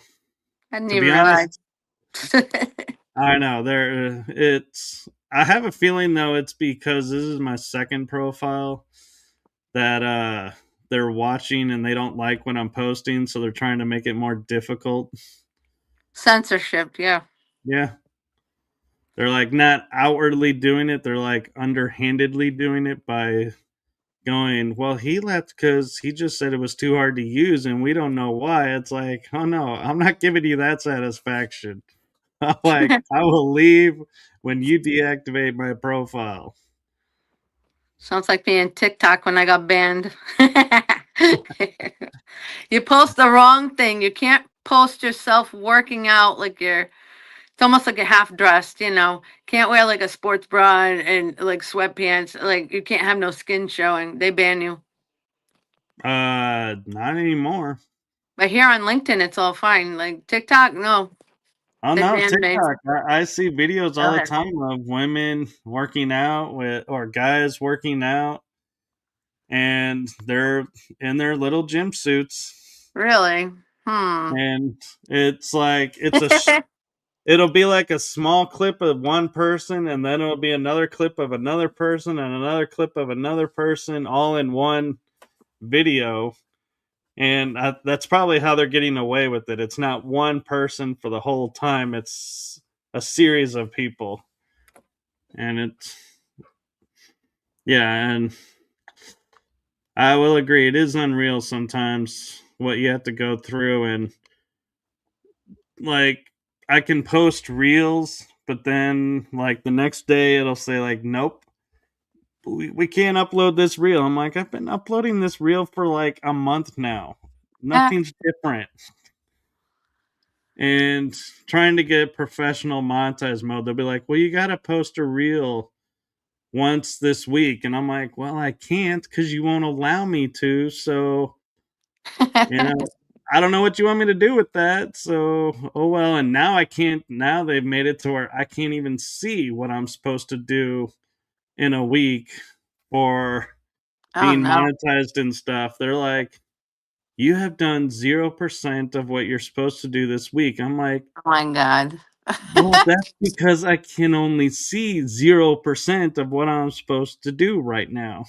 I didn't to be even realize. honest, I know I have a feeling though it's because this is my second profile that they're watching and they don't like when I'm posting, so they're trying to make it more difficult. Censorship, yeah. Yeah. They're like not outwardly doing it, they're like underhandedly doing it by going, well, he left because he just said it was too hard to use and we don't know why. It's like, oh no, I'm not giving you that satisfaction. Like, I will leave when you deactivate my profile. Sounds like being TikTok when I got banned. You post the wrong thing. You can't post yourself working out like it's almost like a half dressed. Can't wear like a sports bra and like sweatpants. Like you can't have no skin showing. They ban you. Not anymore. But here on LinkedIn, it's all fine. Like TikTok, no, Oh they no, banned me. TikTok. I see videos Go all the ahead. time of women working out or guys working out, and they're in their little gym suits, Really? Hmm. and it's like it'll be like a small clip of one person, and then it'll be another clip of another person, and another clip of another person, all in one video. And that's probably how they're getting away with it. It's not one person for the whole time; it's a series of people, and it's yeah. And I will agree, it is unreal sometimes what you have to go through, and like I can post reels, but then like the next day it'll say like, nope, we can't upload this reel. I'm like, I've been uploading this reel for like a month now. Ah, Nothing's different. And trying to get professional monetize mode, they'll be like, well, you got to post a reel once this week. And I'm like, well, I can't because you won't allow me to. So, you know, I don't know what you want me to do with that. So, oh well. And now I can't, now they've made it to where I can't even see what I'm supposed to do in a week for oh being no. monetized and stuff. They're like, you have done 0% of what you're supposed to do this week. I'm like, Oh my God. well, that's because I can only see 0% of what I'm supposed to do right now.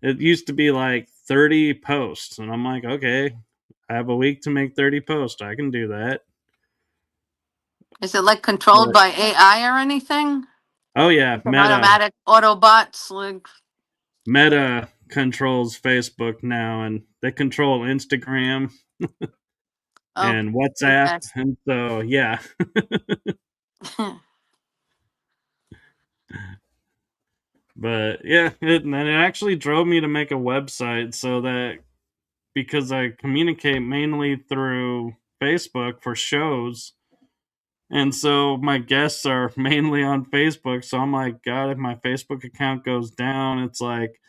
It used to be like 30 posts, and I'm like, okay, I have a week to make 30 posts. I can do that. Is it like controlled But by AI or anything? oh yeah, Like an automatic Autobots? Like, Meta controls Facebook now, and they control Instagram oh, and WhatsApp, goodness. and so yeah. But yeah, and it actually drove me to make a website so that because I communicate mainly through Facebook for shows. And so my guests are mainly on Facebook. So I'm like, God, if my Facebook account goes down, it's like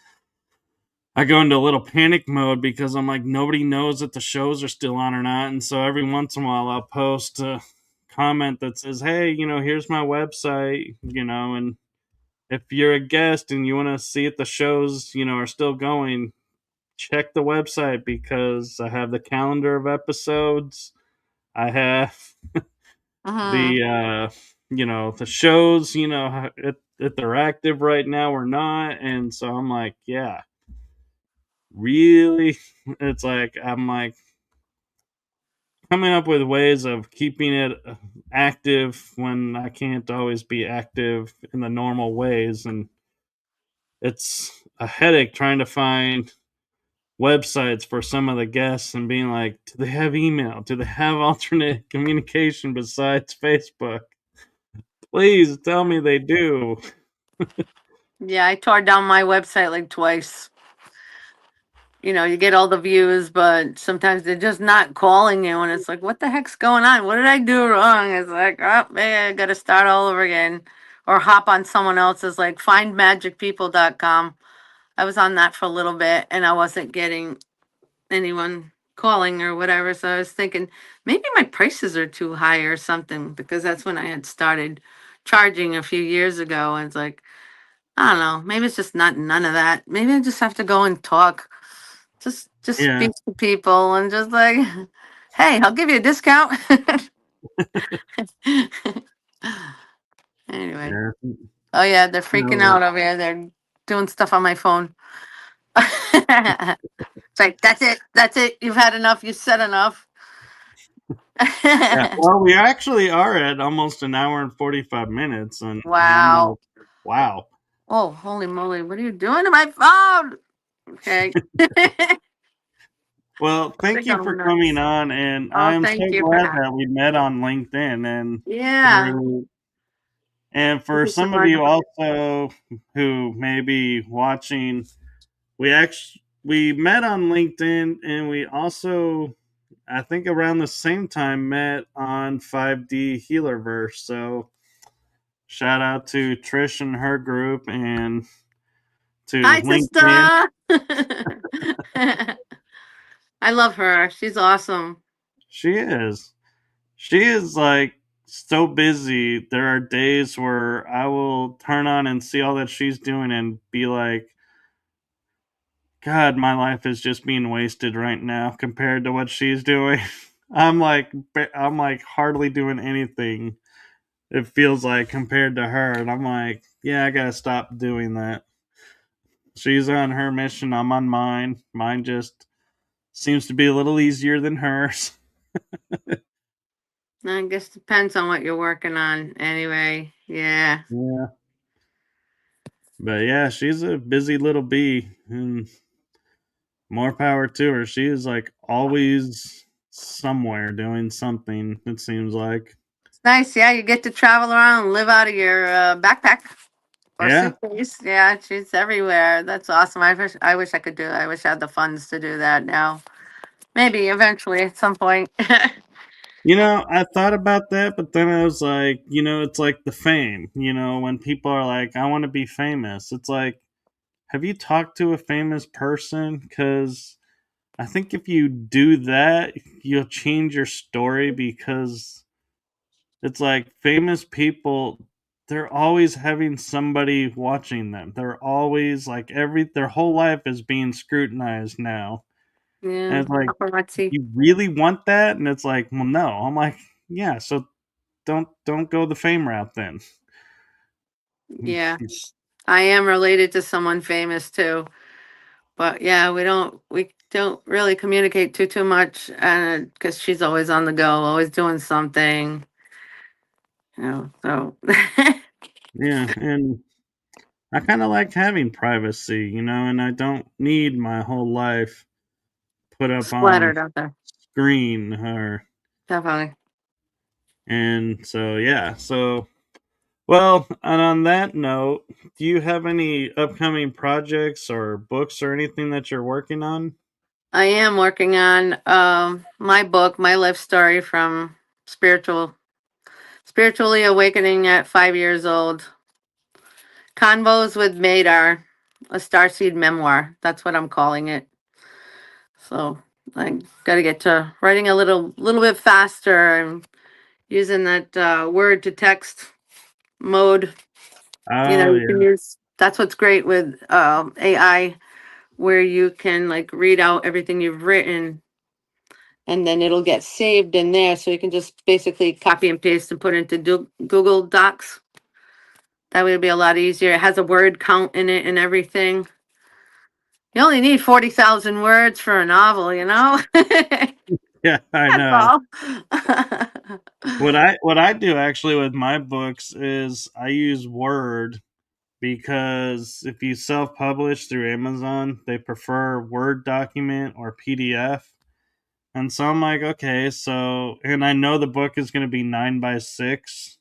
I go into a little panic mode because I'm like, nobody knows that the shows are still on or not. And so every once in a while, I'll post a comment that says, hey, here's my website, and if you're a guest and you want to see if the shows, are still going, check the website because I have the calendar of episodes. I have hmm the the shows, if they're active right now or not. And so I'm like, yeah, really, it's like I'm like coming up with ways of keeping it active when I can't always be active in the normal ways, and it's a headache trying to find websites for some of the guests and being like, do they have email? Do they have alternate communication besides Facebook? Please tell me they do. Yeah, I tore down my website like twice. You get all the views, but sometimes they're just not calling you, and it's like, what the heck's going on? What did I do wrong? It's like, oh, man, I got to start all over again, or hop on someone else's, like findmagicpeople.com. I was on that for a little bit, and I wasn't getting anyone calling or whatever. So I was thinking maybe my prices are too high or something, because that's when I had started charging a few years ago, and it's like, I don't know. Maybe it's just not none of that. Maybe I just have to go and talk. Just Yeah, speak to people and just like, hey, I'll give you a discount. Anyway. yeah, Oh yeah, they're freaking no, out over here. They're doing stuff on my phone. It's like, that's it. That's it. You've had enough. You said enough. yeah. Well, we actually are at almost an hour and 45 minutes, and I'm Wow. like, wow. Oh, holy moly. What are you doing to my phone? Okay. Well, They're thank you for going coming nuts. on, and Oh, I'm thank so you for glad having that we met on LinkedIn and me. Yeah. through. And Thank for you so some of much. you also who may be watching, we met on LinkedIn, and we also, I think around the same time, met on 5D Healerverse. So shout out to Trish and her group, and to Hi, LinkedIn. sister. I love her. She's awesome. She is. She is like so busy. There are days where I will turn on and see all that she's doing and be like, God, my life is just being wasted right now compared to what she's doing. I'm like hardly doing anything. It feels like compared to her, and I'm like, yeah, I gotta stop doing that. She's on her mission. I'm on mine. Mine just seems to be a little easier than hers. I guess depends on what you're working on. Anyway, yeah. Yeah, but yeah, she's a busy little bee, and more power to her. She is like always somewhere doing something, it seems like. It's nice. Yeah, you get to travel around and live out of your backpack or Yeah. suitcase. Yeah, she's everywhere. That's awesome. I wish I could do it. I wish I had the funds to do that now. Maybe eventually at some point. I thought about that, but then I was like, it's like the fame. When people are like, I want to be famous, it's like, have you talked to a famous person? Because I think if you do that, you'll change your story because it's like famous people, they're always having somebody watching them. They're always like their whole life is being scrutinized now. And Yeah, it's like, paparazzi. you really want that? And it's like, well, no. I'm like, yeah, so don't go the fame route then. Yeah, I am related to someone famous too. But yeah, we don't really communicate too much, and because she's always on the go, always doing something. So Yeah, and I kind of like having privacy, and I don't need my whole life put up on splattered out there. screen or Definitely. and so yeah. So well, and on that note, do you have any upcoming projects or books or anything that you're working on? I am working on my book, my life story from spiritually awakening at 5 years old. Convos with Madar, a starseed memoir. That's what I'm calling it. So I got to get to writing a little bit faster. I'm using that word to text mode. Oh You can yeah. use. That's what's great with AI, where you can like read out everything you've written, and then it'll get saved in there. So you can just basically copy and paste and put it into Google Docs. That would be a lot easier. It has a word count in it and everything. You only need 40,000 words for a novel, you know? That's Yeah, I know. all. What I do actually with my books is I use Word because if you self-publish through Amazon, they prefer Word document or PDF. And so I'm like, okay, so and I know the book is going to be 9 by 6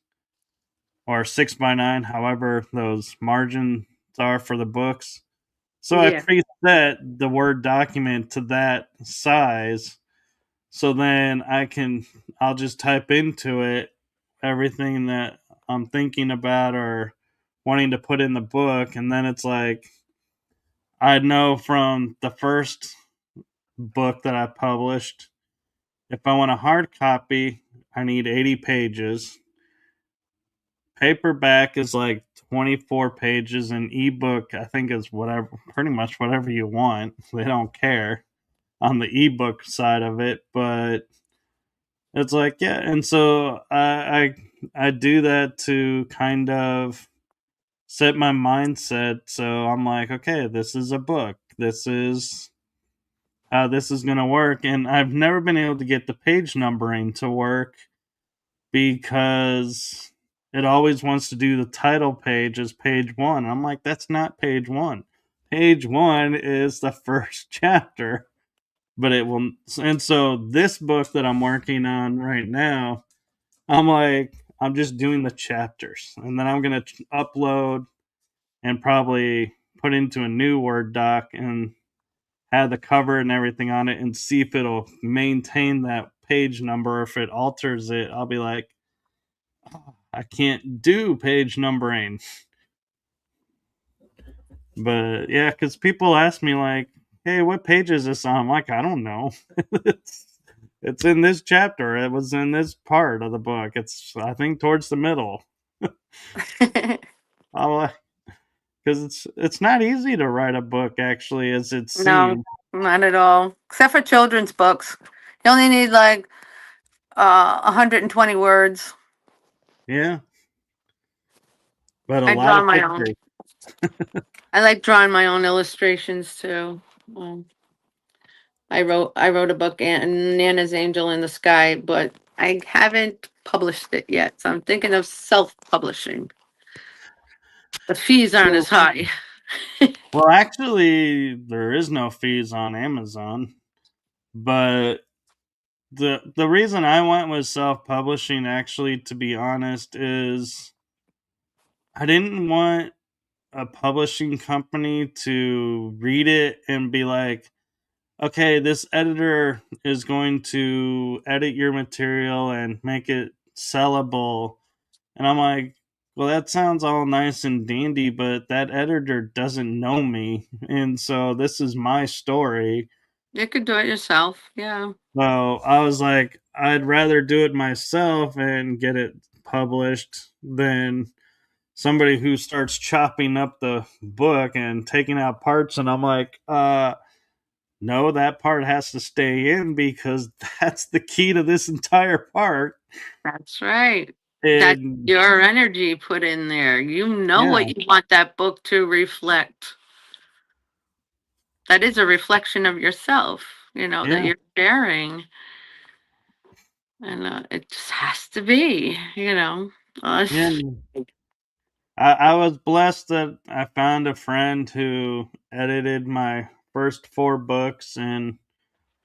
or 6 by 9, however those margins are for the books. So I Yeah. preset the Word document to that size. So then I'll just type into it everything that I'm thinking about or wanting to put in the book. And then it's like, I know from the first book that I published, if I want a hard copy, I need 80 pages. Paperback is like 24 pages, and ebook, I think, is whatever, pretty much whatever you want. They don't care on the ebook side of it, but it's like, yeah, and so I do that to kind of set my mindset. So I'm like, okay, this is a book. This is how this is gonna work, and I've never been able to get the page numbering to work because it always wants to do the title page as page one. I'm like, that's not page one. Page one is the first chapter, but it will. And so this book that I'm working on right now, I'm like, I'm just doing the chapters, and then I'm gonna upload and probably put into a new Word doc and have the cover and everything on it, and see if it'll maintain that page number. If it alters it, I'll be like, oh, I can't do page numbering. But yeah, because people ask me like, "Hey, what page is this on?" I'm like, I don't know. it's it's in this chapter. It was in this part of the book. It's, I think, towards the middle. Because it's not easy to write a book, actually, as it No, seems. not at all. Except for children's books. You only need like 120 words. Yeah, but a I lot draw of my own. pictures. I like drawing my own illustrations too. Um, I wrote a book, Nana's Angel in the Sky, but I haven't published it yet. So I'm thinking of self-publishing. The fees aren't So as high. Well, actually, there is no fees on Amazon, but the reason I went with self publishing, actually, to be honest, is I didn't want a publishing company to read it and be like, okay, this editor is going to edit your material and make it sellable. And I'm like, well, that sounds all nice and dandy, but that editor doesn't know me. And so this is my story. You could do it yourself. Yeah. So I was like, I'd rather do it myself and get it published than somebody who starts chopping up the book and taking out parts. And I'm like, no, that part has to stay in because that's the key to this entire part. That's right. That's And your energy put in there. You know yeah, what you want that book to reflect. That is a reflection of yourself, that yeah, you're sharing. And it just has to be. Uh, yeah. I was blessed that I found a friend who edited my first four books, and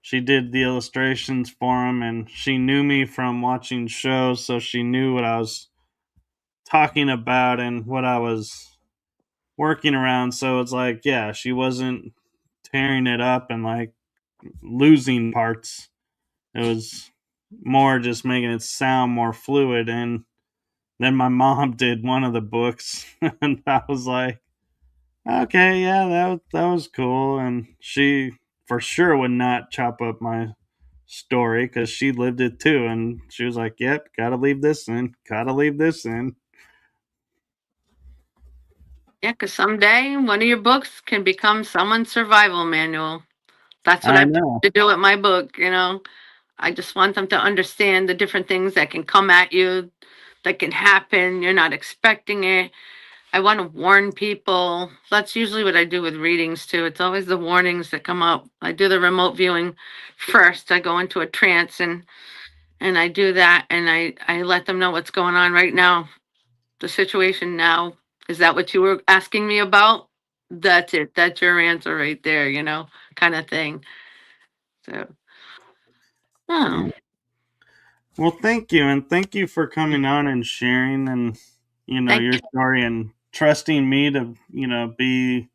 she did the illustrations for them, and she knew me from watching shows, so she knew what I was talking about and what I was working around. So it's like, yeah, she wasn't tearing it up and like losing parts. It was more just making it sound more fluid. And then my mom did one of the books, and I was like, okay, yeah, that was cool. And she for sure would not chop up my story because she lived it too. And she was like, yep, gotta leave this in, gotta leave this in. yeah, because someday one of your books can become someone's survival manual. That's what I I plan know. to do with my book. I just want them to understand the different things that can come at you, that can happen. You're not expecting it. I want to warn people. That's usually what I do with readings too. It's always the warnings that come up. I do the remote viewing first. I go into a trance and I do that and I let them know what's going on right now. The situation now. Is that what you were asking me about? That's it. That's your answer right there, kind of thing. So, Yeah. oh, Well, thank you, and thank you for coming on and sharing, and thank your you. story and trusting me to be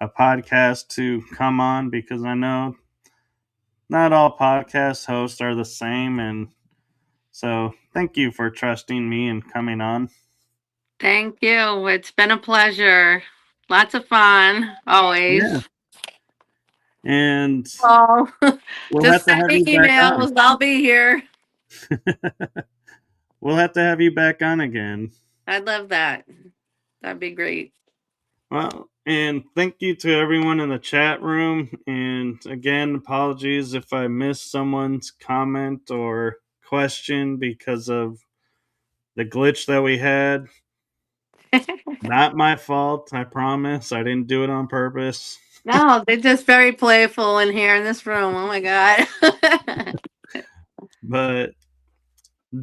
a podcast to come on because I know not all podcast hosts are the same, and so thank you for trusting me and coming on. Thank you. It's been a pleasure. Lots of fun, Yeah, always. and Oh, we'll just have to send have me you back on. emails. I'll be here. We'll have to have you back on again. I'd love that. That'd be great. Well, and thank you to everyone in the chat room. And again, apologies if I missed someone's comment or question because of the glitch that we had. Not my fault, I promise. I didn't do it on purpose. No, they're just very playful in here in this room. Oh my God. But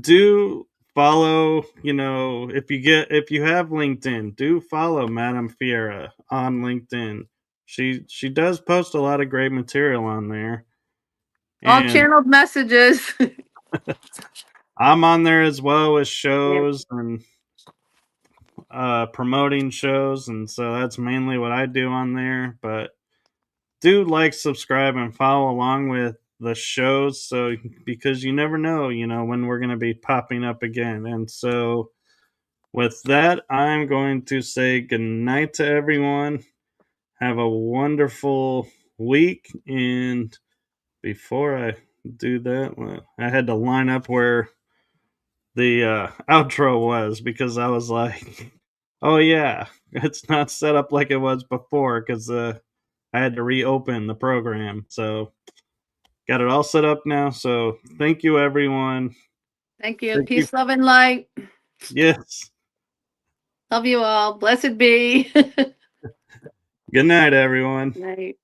do follow, if you have LinkedIn, do follow Madam Fiera on LinkedIn. She does post a lot of great material on there. All And channeled messages. I'm on there as well with Yep. shows and promoting shows, and so that's mainly what I do on there. But do like, subscribe, and follow along with the shows, so because you never know, when we're going to be popping up again. And so, with that, I'm going to say goodnight to everyone. Have a wonderful week, and before I do that, well, I had to line up where the outro was because I was like, oh yeah, it's not set up like it was before because I had to reopen the program. So got it all set up now. So thank you, everyone. Thank you. Thank you. Peace, love, and light. Yes. Love you all. Blessed be. Good night, everyone. Night.